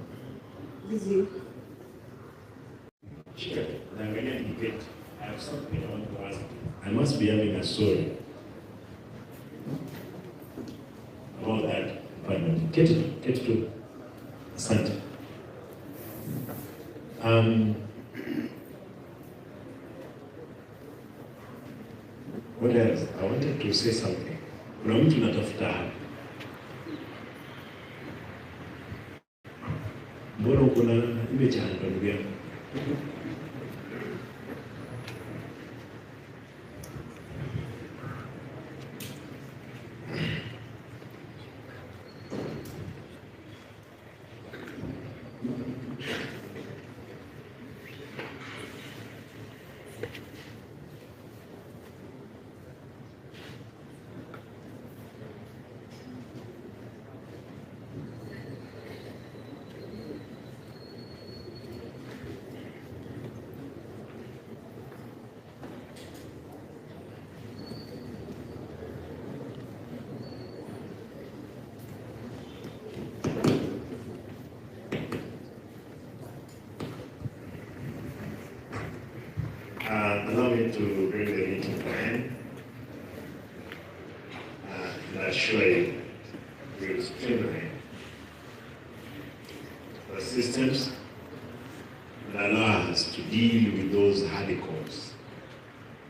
Busy. Sure. Naangalia niketi. I have something I want to ask. I must be having a story about that department. Get to Asante. What else? I wanted to say something. Kuna mtu natafuta hapa. Mbona uko na imechanga ndugu yangu? Allow me to bring the meeting to an end. and I assure you, we will streamline the systems and allow us to deal with those radicals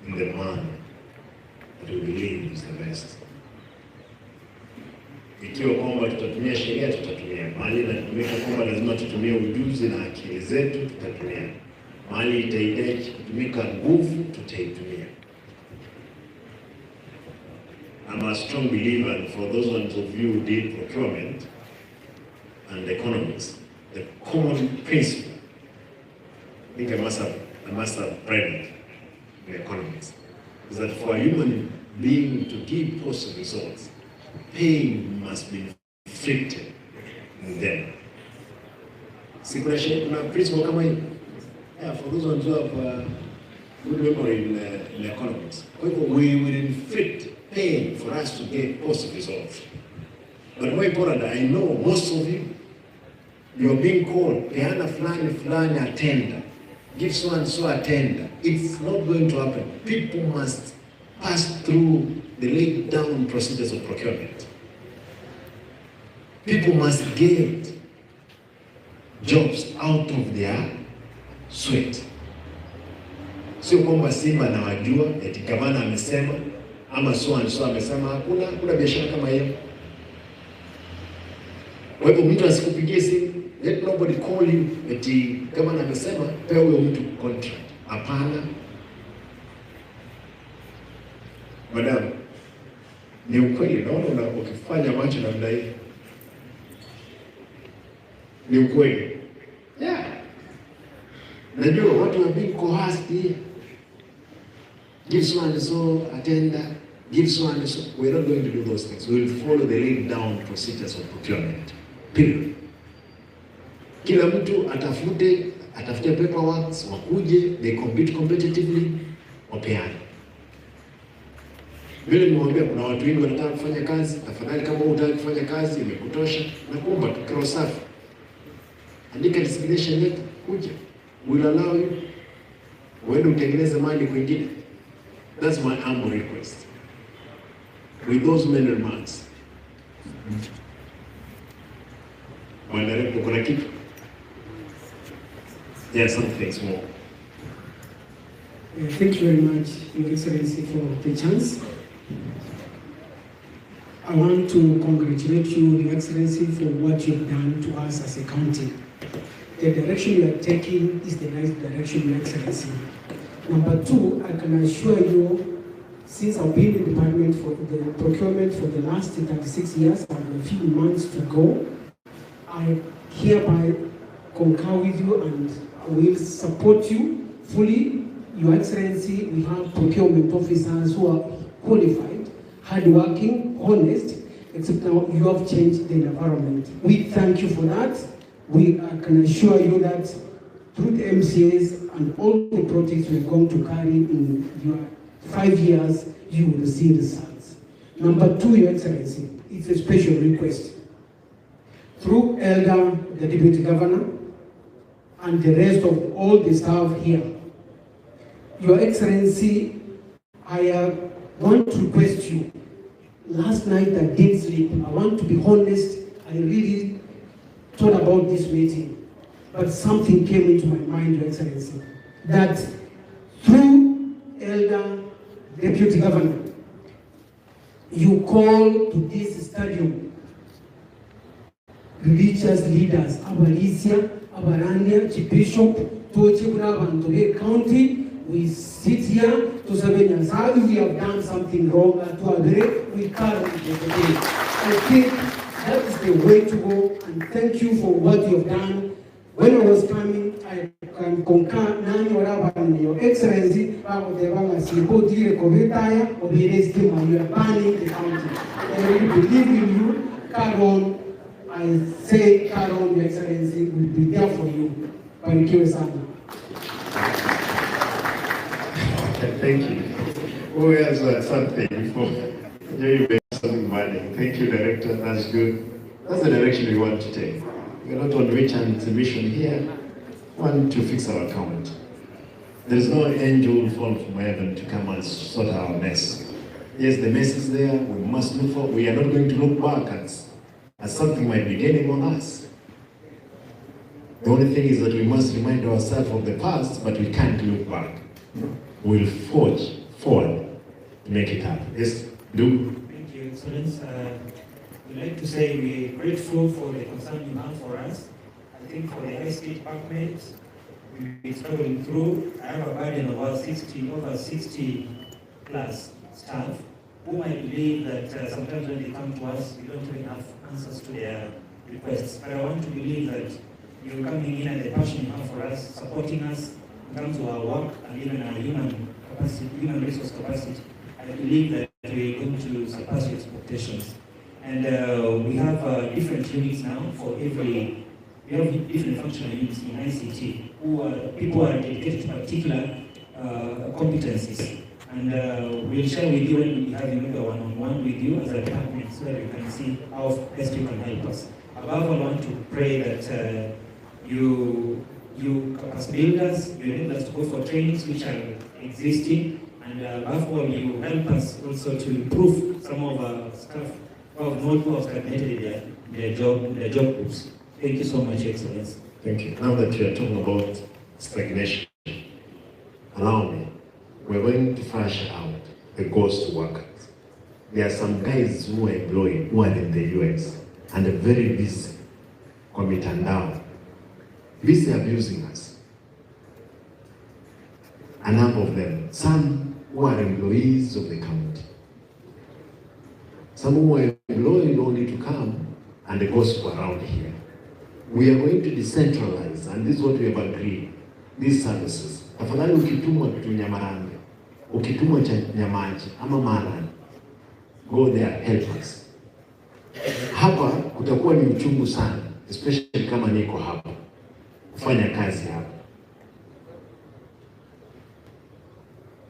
in the manner that we believe is the best. Ikiwa kwamba tutatumia sheria, tutatumia. Mahali inatumika kwamba lazima tutumie ujuzi na akili zetu, tutatumia. Mahali itahitaji kutumika nguvu, tutaitumia. I'm a strong believer, and for those ones of you who did procurement and economics, the common principle, I think I must have read it in economics, is that for a human being to give positive results, pain must be inflicted in them. See, kuna principle kama hii. Yeah, for those ones who have good memory in economics. We will inflict pain for us to get positive results. But more important, I know most of you are being called, peana fulani attender, give so and so attender. It's not going to happen. People must pass through the laid down procedures of procurement. People must get jobs out of their sweat. Sio kwamba Simba anawajua eti gavana amesema ama so and so amesema. Hakuna biashara kama hiyo. Kwa hivyo mtu asikupigie simu, let nobody call you eti gavana amesema pewa huyo mtu contract. Hapana. Madam, ni ukweli, naona ukifanya macho namna hii. Ni ukweli. Yeah. Najua watu are being coerced here. Give so and so attender, give so and so. We're not going to do those things. We will follow the laid down procedures of procurement. Period. Kila mtu atafute paperwork, wakuje, they compete competitively, wapeane. Vile nimwambia kuna watu wengi wanataka kufanya kazi, tafadhali kama unataka kufanya kazi imekutosha, nakuomba tukao safi. Andika resignation letter, kuja. We'll allow you. Uende utengeneze mali kwingine. That's my humble request. With those many remarks. Director, kuna kitu? Yeah, some things more. Thank you very much, Your Excellency, for the chance. I want to congratulate you, Your Excellency, for what you've done to us as a county. The direction you are taking is the right direction, Your Excellency. Number two, I can assure you, since I've been in the department for the procurement for the last 36 years and a few months to go, I hereby concur with you and will support you fully. Your Excellency, we have procurement officers who are qualified, hardworking, honest, except now you have changed the environment. We thank you for that. We can assure you that through the MCAs and all the projects we're going to carry in your 5 years, you will see results. Number two, Your Excellency, it's a special request. Through Elder, the Deputy Governor, and the rest of all the staff here, Your Excellency, I want to request you. Last night I didn't sleep. I want to be honest, I really thought about this meeting, but something came into my mind, Your Excellency, that through Elder Deputy Governor, you call to this stadium religious leaders, Abalisia, Abarandia, Chief Bishop, Tochibra, and Toge County. We sit here to say, we have done something wrong, to agree, we can't agree. I think that is the way to go, and thank you for what you have done. When I was coming, I can concur, Your Excellency, you are banning the county. I really believe in you, Caron. I say, Caron, Your Excellency, will be there for you. Thank you, Sana. Thank you. Who has something for something money? Thank you, Director. That's good. That's the direction we want to take. We're not on Richard's mission here. We want to fix our account. There is no angel fall from heaven to come and sort our mess. Yes, the mess is there. We must look for. We are not going to look back as something might be gaining on us. The only thing is that we must remind ourselves of the past, but we can't look back. We'll forge forward to make it happen. Yes, do. Thank you, Excellence. We'd like to say we're grateful for the concern you have for us. I think for the ICT department, we've been struggling through. I have a burden of over 60 plus staff who might believe that sometimes when they come to us, we don't have enough answers to their requests. But I want to believe that you're coming in and the passion you have for us, supporting us in terms of our work and even our human capacity, human resource capacity. I believe that we're going to surpass your expectations. And we have different units now for every. We have different functional units in ICT who are people are dedicated to particular competencies. And we'll share with you when we have a one-on-one with you as a department so that you can see how best you can help us. Above all, I want to pray that you as builders, you enable us to go for trainings which are existing, and above all, you help us also to improve some of our staff who have stagnated their job groups. Thank you so much, Excellency. Thank you. Now that you are talking about stagnation, allow me. We're going to flash out the ghost workers. There are some guys who are employed, who are in the US, and are very busy kwa mitandao, busy abusing us. A number of them, some who are employees of the county, some who are employed only to come and gossip around here. We are going to decentralize, and this is what we have agreed, these services. Afadhali ukitumwa kitu Nyamarambe, ukitumwa cha Nyamaji ama Marani, go there, help us. Hapa kutakuwa ni uchungu sana, especially kama niko hapa kufanya kazi hapa.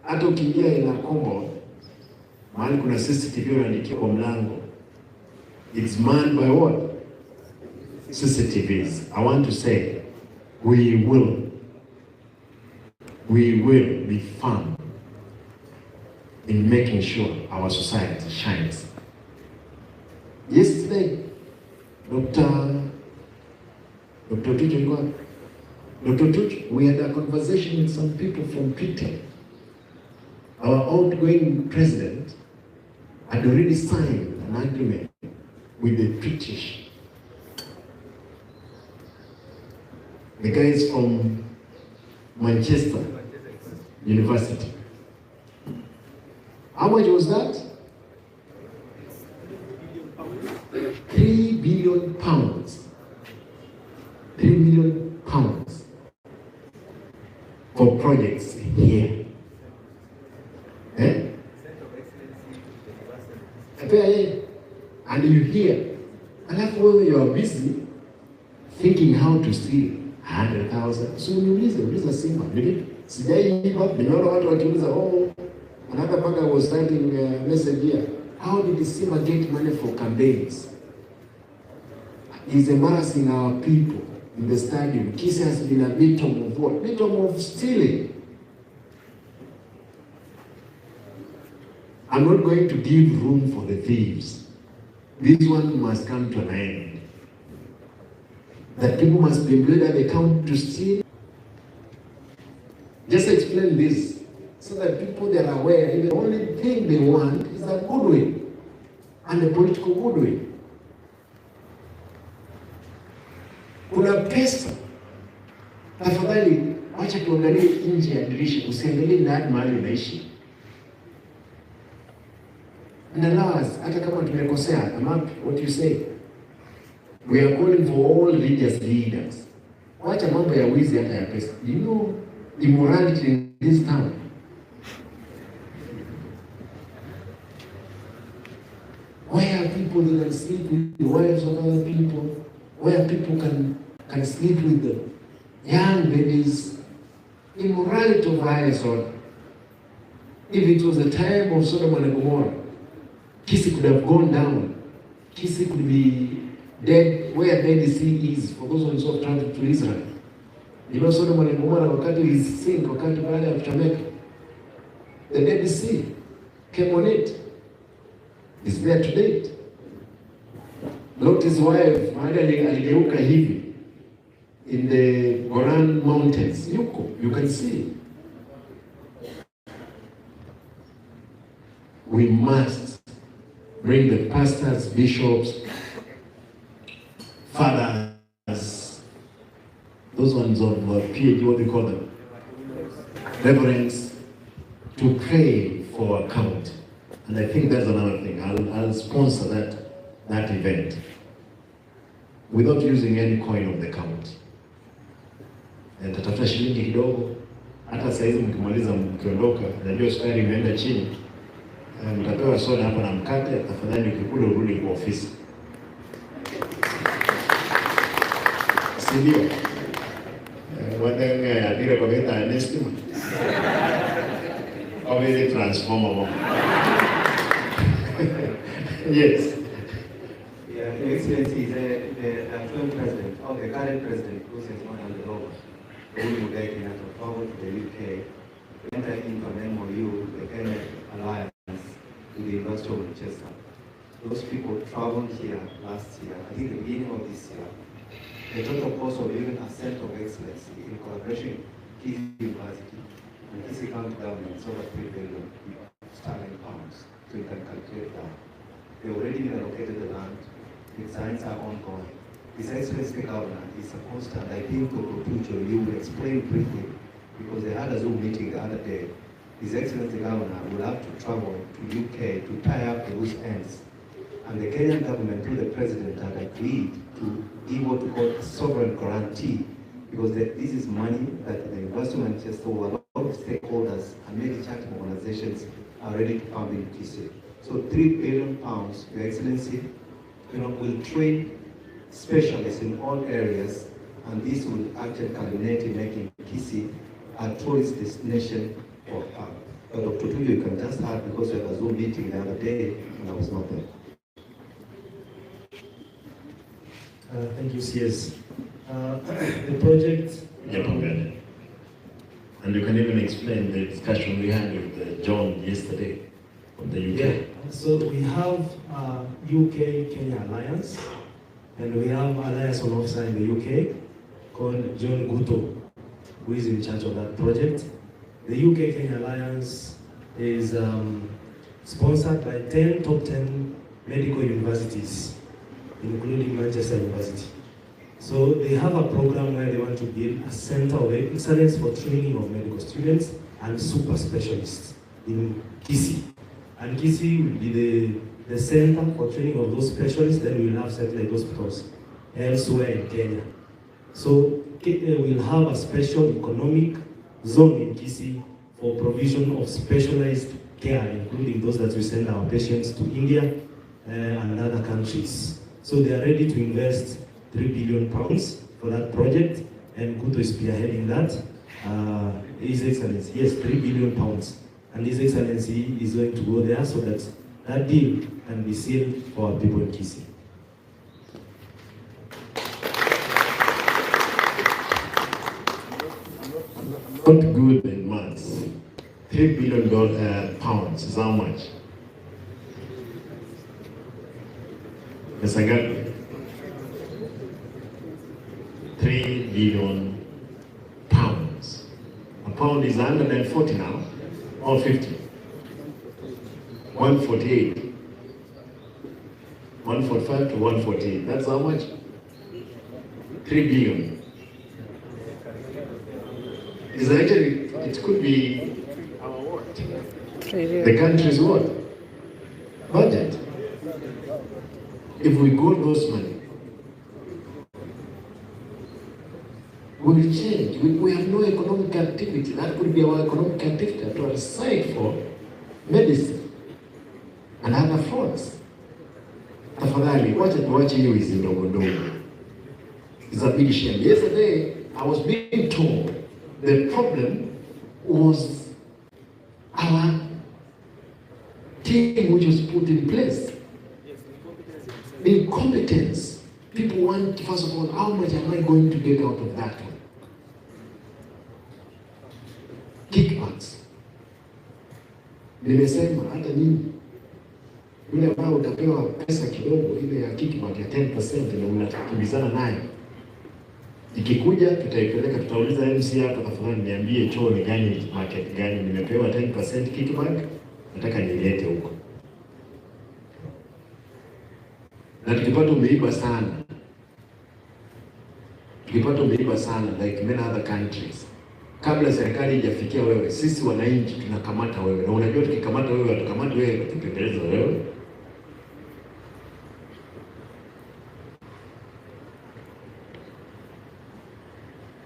Hata ukiingia ina combo, mahali kuna CCTV unaandikia kwa mlango, it's manned by what? CCTVs. I want to say, we will be firm in making sure our society shines. Yesterday, Dr. Tuch, we had a conversation with some people from Twitter. Our outgoing president had already signed an agreement with the British. The guys from Manchester University. How much was that? 3 billion pounds. 3 million pounds for projects here. Eh? And you hear, alafu you are busy thinking how to steal 100,000. So uliza Simba. Sijaiba, nimeona watu wakiuliza, another part I was writing a message here. How did Simba get money for campaigns? He's embarrassing our people in the stadium. Kisi has been a victim of what? Victim of stealing. I'm not going to give room for the thieves. This one must come to an end. That people must be employed at the county to steal. Just explain this so that people that are aware, the only thing they want is that goodwill and the political goodwill. Kuna pesa. Tafadhali acha tuangalie nje ya dirisha, usiangalie ndani mahali unaishi. And allow us, hata kama tumekosea, what you say. We are calling for all religious leaders. Wacha mambo ya wizi hata ya pesa. You know immorality in this town. Where people that can sleep with the wives of other people, where people can sleep with the young babies, immorality of highest order. If it was the time of Sodom and Gomorrah, Kisi could have gone down. Kisi could be dead where Dead Sea is, for those ones who have traveled to Israel. You know Sodom and Gomorrah, wakati is sink, wakati baada ya kuchomeka, the Dead Sea came on it. is there to date. Lot's wife, mahali aligeuka hivi, in the Golan Mountains, you can see. We must bring the pastors, bishops, fathers, those ones of PhD, what do you call them? Reverends, to pray for our count. And I think that's another thing. I'll sponsor that event without using any coin of the count. Tatafuta shilingi kidogo, hata saa hizi mkimaliza mkiondoka, najua sukari imeenda chini, mtapewa soda hapa na mkate, tafadhali ukikula urudi kwa ofisi. Si ndio? Wadanga adira kwa vita anestima. How will transform? Yes. Yeah, Your Excellency, the actual president, or the current president, who is one of the laws, Uhuru Muigai Kenyatta, traveled to the UK to enter into an MOU, the Kenya Alliance, with the University of Manchester. Those people traveled here last year, I think the beginning of this year. The total cost of even a center of excellence in collaboration with Kisii University and Kisii County government is over 3 billion sterling pounds, so you can calculate that. They already been allocated the land, the designs are ongoing. His Excellency the Governor is supposed to, and I think Dr. Kuja, you will explain briefly, because they had a Zoom meeting the other day. His Excellency the Governor will have to travel to UK to tie up the loose ends. And the Kenyan government, through the President, had agreed to give what we call a sovereign guarantee, because this is money that the University of Manchester, or a lot of stakeholders and many charitable organizations are ready to fund in Kisii. So 3 billion pounds, Your Excellency, will train specialists in all areas, and this will actually culminate in making Kisii a tourist destination for her. But Dr. Tuju, you can just add, because we had a Zoom meeting the other day and I was not there. Thank you, CS. The project... And you can even explain the discussion we had with John yesterday from the UK. Yeah. So we have UK-Kenya Alliance, and we have Alliance on officer in the UK called John Guto, who is in charge of that project. The UK-Kenya Alliance is sponsored by top 10 medical universities, including Manchester University. So they have a program where they want to build a center of excellence for training of medical students and super specialists in Kisii. And Kisii will be the center for training of those specialists. Then we will have satellite hospitals elsewhere in Kenya. So we'll have a special economic zone in Kisii for provision of specialized care, including those that we send our patients to India and other countries. So they are ready to invest £3 billion for that project, and Kuto is spearheading that. His Excellency, yes, £3 billion. And His Excellency is going to go there so that that deal can be sealed for our people in Kisii. Not good in months. $3 billion pounds is how much? Mesangati? 3 billion pounds. A pound is 140 now, or 50. 148. 145 to 148. That's how much? 3 billion. Is actually, it could be the country's what? Budget. If we go those money, we will change. We have no economic activity. That could be our economic activity to aside for medicine and other frauds. Tafadhali, wacha tuache hiyo hizi ndogo ndogo. It's a big shame. Yesterday, I was being told the problem was our team which was put in place. Incompetence. People want, first of all, how much am I going to get out of that one? Kickbacks. Nimesema hata nyinyi Yule ambao utapewa pesa kidogo ile ya kickback ya 10% na unakimbizana nayo. Ikikuja tutaipeleka, tutauliza MC hapa, tafadhali niambie choo ni gani, market gani nimepewa 10% kickback, nataka nilete huko. Na tukipata umeiba sana like many other countries, kabla serikali haijafikia wewe, sisi wananchi tunakamata wewe. Na unajua tukikamata wewe, hatukamata wewe tutapeleza wewe.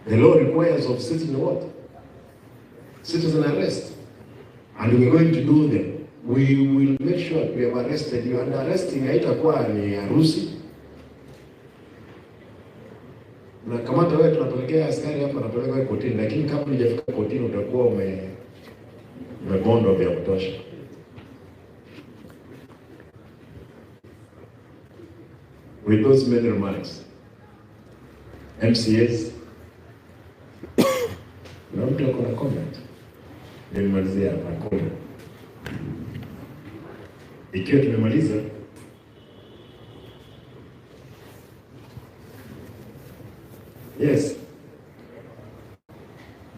The law requires of citizen what? Citizen arrest. And we're going to do them. We will make sure we have arrested you. And arresting haitakuwa ni harusi. Unakamata wewe, tunapelekea askari hapa, tunapeleka wewe kotini, lakini kabla hujafika kotini utakuwa umebondwa vya kutosha. With those many remarks, MCAs, na mtu ako na comment, nimemalizia hapa comment. Ikiwa tumemaliza, yes.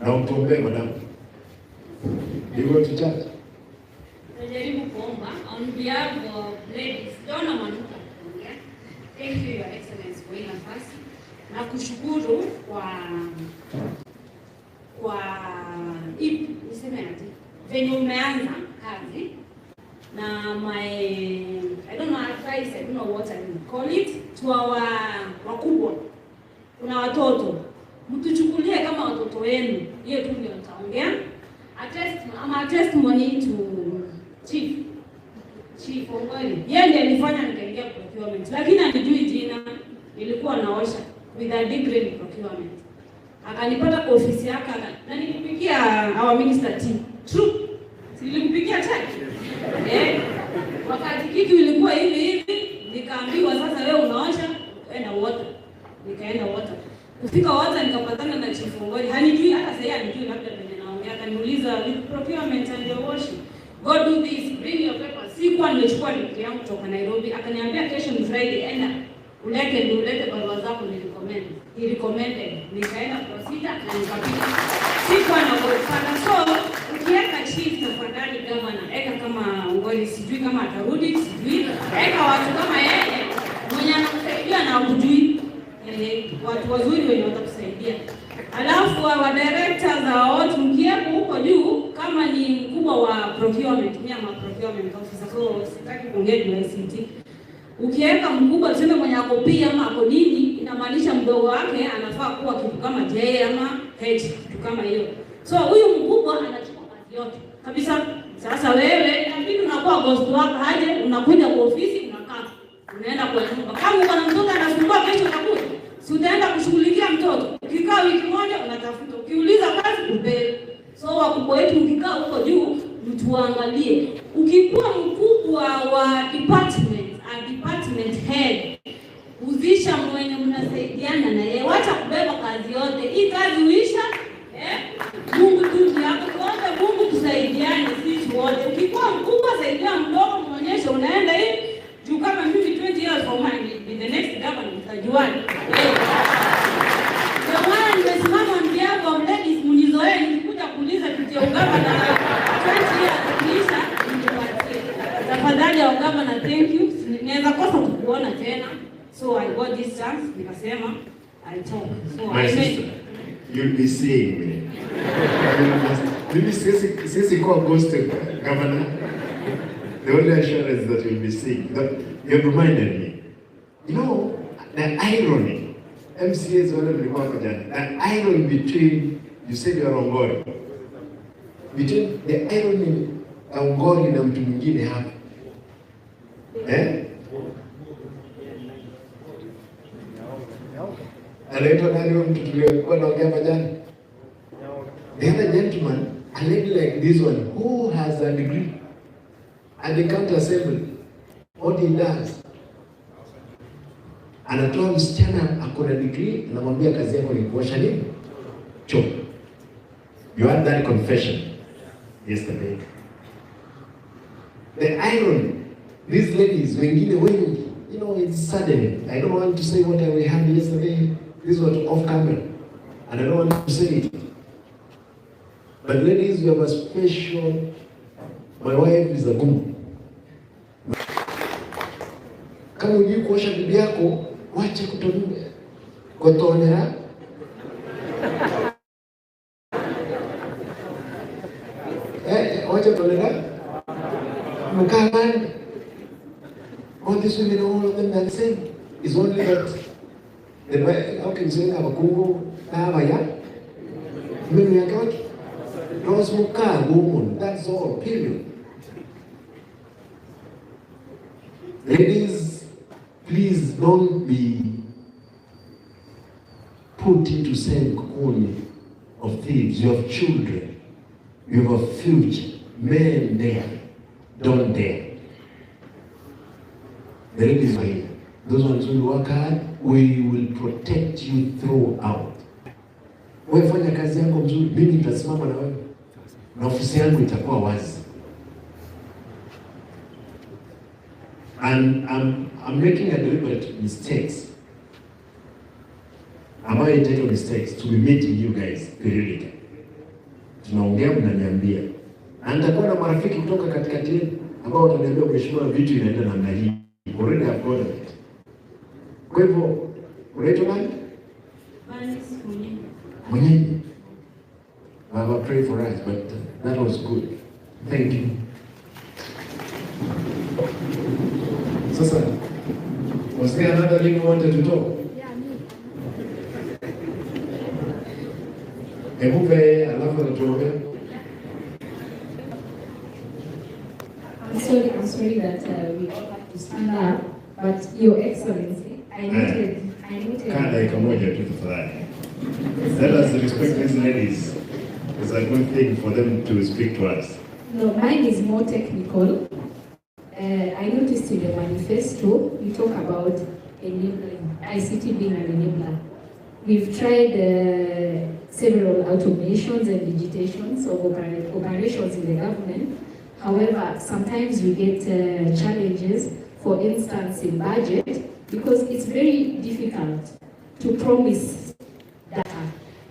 Na utuombee madam. You go to church. Najaribu kuomba on behalf of ladies. Dona Manuka. Thank you, Your Excellency, kwa hii nafasi. Na kushukuru niseme ati venye umeanza kazi na I don't know advice, I don't know what I will call it, to our wakubwa. Kuna watoto, mtuchukulie kama watoto wenu. Hiyo tu ndio nitaongea. A testimony to Chief Ongoli. Yeye ndiye alifanya nikaingia procurement, lakini anijui jina. Nilikuwa naosha with a degree in procurement. Akanipata kwa ofisi yake na nilipikia our minister team. True. Nilimpikia chai. Wakati kitu ilikuwa hivi, nikaambiwa sasa wewe unaosha, enda water. Nikaenda water. Kufika water nikapatana na Chief Ongoli. Hanijui hata sasa, anijui labda ndio naongea. Akaniuliza with procurement and the washing, go do this, bring your papers. Sikuwa nimechukua degree yangu kutoka Nairobi. Akaniambia kesho ni Friday, enda ulete barua zako nilicommend. He recommended. Nikaenda procedure na nikapita. Sikuwa na kufanya. So ukiweka chief na fadhali governor, eka kama Ongoli, sijui kama atarudi, sijui. Eka watu kama yeye mwenye anakusaidia na kujui. Watu wazuri wenye watakusaidia. Alafu wa directors za watu mkieko huko juu, kama ni mkubwa wa procurement, mimi ama procurement officer, so sitaki kuongea juu ya ICT. Ukiweka mkubwa tuseme mwenye ako pia ama ako nini, inamaanisha mdogo wake anafaa kuwa kitu kama J ama H, kitu kama hiyo. So huyu mkubwa anachukua kazi yote kabisa. Sasa wewe inabidi unakuwa ghost wako, haje unakuja kwa ofisi unakaa. Unaenda kwa nyumba. Kama uko na mtoto anasumbua kesho utakuja. Si utaenda kushughulikia mtoto. Ukikaa wiki moja unatafuta. Ukiuliza kazi upewe. So wakubwa wetu ukikaa huko juu mtuangalie. Ukikuwa mkubwa wa department head, uzisha mwenye mnasaidiana na yeye. Wacha kubeba kazi yote. Hii kazi uisha, Mungu tu yako wote, Mungu tusaidiane sisi wote. Ukikuwa mkubwa saidia mdogo, muonyeshe unaenda hivi. Juu kama mimi 20 years from now in the next government mtajuani. Kwa maana nimesimama on behalf of ladies, mnizoee nikikuja kuuliza kitu ya ugavana 20 years kisha nipatie. Tafadhali ya ugavana, thank you. Naweza kosa kukuona tena. So I got this chance, nikasema I talk. So My sister, you'll be seeing me. Maybe since you call ghosted governor, the only assurance that you'll be seeing. You've reminded me. You know, the irony, MCAs the irony between, you said you're Ongoli, between the irony Ongoli na mtu mwingine hapa. Anaitwa nani huyo mtu tuliokuwa naongea majana? The other gentleman, a lady like this one, who has a degree at the county assembly, what he does, anatoa msichana ako na degree, anamwambia kazi yako ni kuosha nini? Choo. You had that confession yesterday. The irony, These ladies, wengine wengi, you know, it's sudden. I don't want to say what I had yesterday. This was off camera. And I don't want to say it. But ladies, you have a special, my wife is a gum. Kama ujui kuosha bibi yako, wacha kutonera. Wacha kutonera. Mukalan. All these women, all of them are the same. It's only that how can you say have a Google, have ya? Menu ya kaki. Rose muka woman. That's all. Period. Ladies, please don't be put into same cocoon of thieves. You have children. You have a future. Men there. Don't dare. The ladies are here. Those ones who work hard, we will protect you throughout. Wewe fanya kazi yako mzuri, mimi nitasimama na wewe. Na ofisi yangu itakuwa wazi. And I'm making a deliberate mistakes. Ambayo itaitwa mistakes to be meeting you guys periodically. Tunaongea mnaniambia. Na nitakuwa na marafiki kutoka katikati yenu ambao wataniambia mheshimiwa vitu inaenda namna hii. Already have got it. Kwa hivyo, unaitwa nani? Mwenyeji. Baba, pray for us, but that was good. Thank you. Sasa, was there another thing you wanted to talk? Emupe, alafu natuongea. I'm sorry that we all have to stand up, but Your Excellency, I noted. Dakika moja tu tafadhali. Let us respect these ladies. It's a good thing for them to speak to us. No, mine is more technical. I noticed in the manifesto, you talk about enabling, ICT being an enabler. We've tried several automations and digitations of operations in the government. However, sometimes we get challenges, for instance, in budget, because it's very difficult to promise data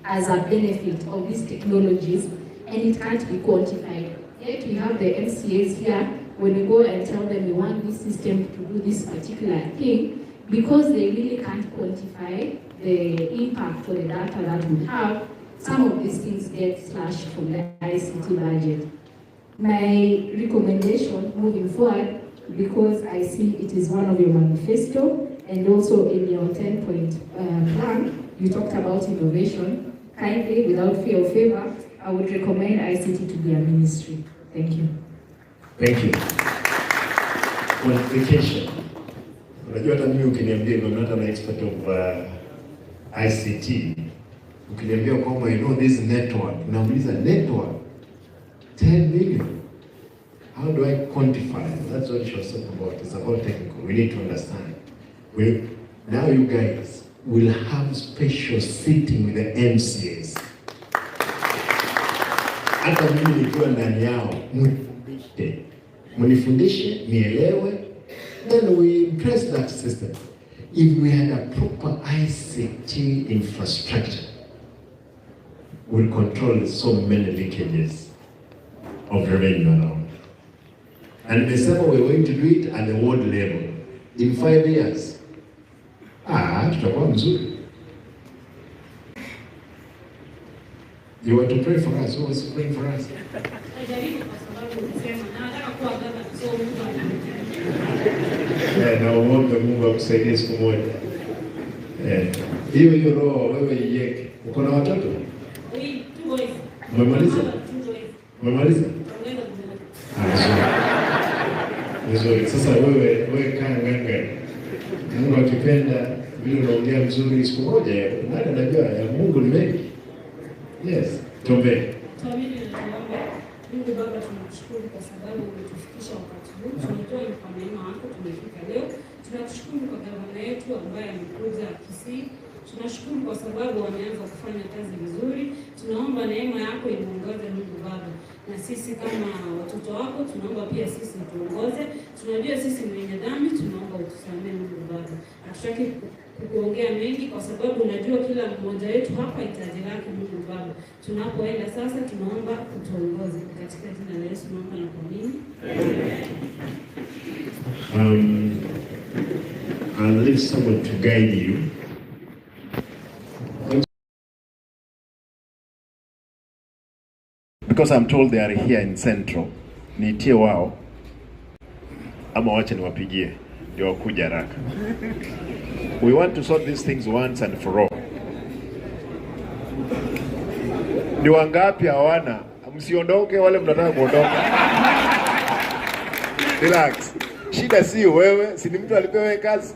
as a benefit of these technologies, and it can't be quantified. Yet we have the MCAs here, when we go and tell them we want this system to do this particular thing, because they really can't quantify the impact or the data that we have, some of these things get slashed from the ICT budget. My recommendation moving forward, because I see it is one of your manifesto, and also in your 10-point plan, you talked about innovation. Kindly, without fear or favor, I would recommend ICT to be a ministry. Thank you. Thank you. Qualification. Unajua hata mimi ukiniambia I'm not an expert of ICT. Ukiniambia kwamba you know this network, unauliza network 10 million. How do I quantify? That's what she was talking about. It's about technical. We need to understand. Now you guys will have special sitting with the MCAs. Hata mimi nikiwa ndani yao, munifundishe, nielewe, then we press that system. If we had a proper ICT infrastructure, we'll control so many leakages of revenue around. And the same we're going to do it at the world level. In 5 years, tutakuwa mzuri. You want to pray for us? Who was praying for us? Na uombe Mungu akusaidie siku moja. Hiyo roho wewe iweke. Uko na watoto? Umemaliza? Umemaliza? Vizuri. Sasa wewe kaa nganga. Mungu akipenda vile unaongea mzuri siku moja, nani anajua ya Mungu ni mengi. Yes, tuombe. Mungu Baba, tunakushukuru kwa sababu umetufikisha wakati huu. Tunatoa kwa neema yako tumefika leo. Tunakushukuru kwa gavana yetu ambaye amekuja Kisii Tunashukuru kwa sababu wameanza kufanya kazi vizuri. Tunaomba neema yako imuongoze Mungu Baba, na sisi kama watoto wako tunaomba pia sisi tuongoze. Tunajua sisi ni wenye dhambi, tunaomba utusamee Mungu Baba. Hatutaki kuongea mengi kwa sababu unajua kila mmoja wetu hapa hitaji lake Mungu Baba. Tunapoenda sasa, tunaomba utuongoze katika jina la Yesu, naomba na kuamini. I'll leave someone to guide you. Because I'm told they are here in Central, niitie wao ama wache niwapigie ndio wakuja haraka. We want to sort these things once and for all. Ni wangapi hawana? Msiondoke wale mnataka kuondoka. Relax. Shida si wewe, si ni mtu alipewa kazi.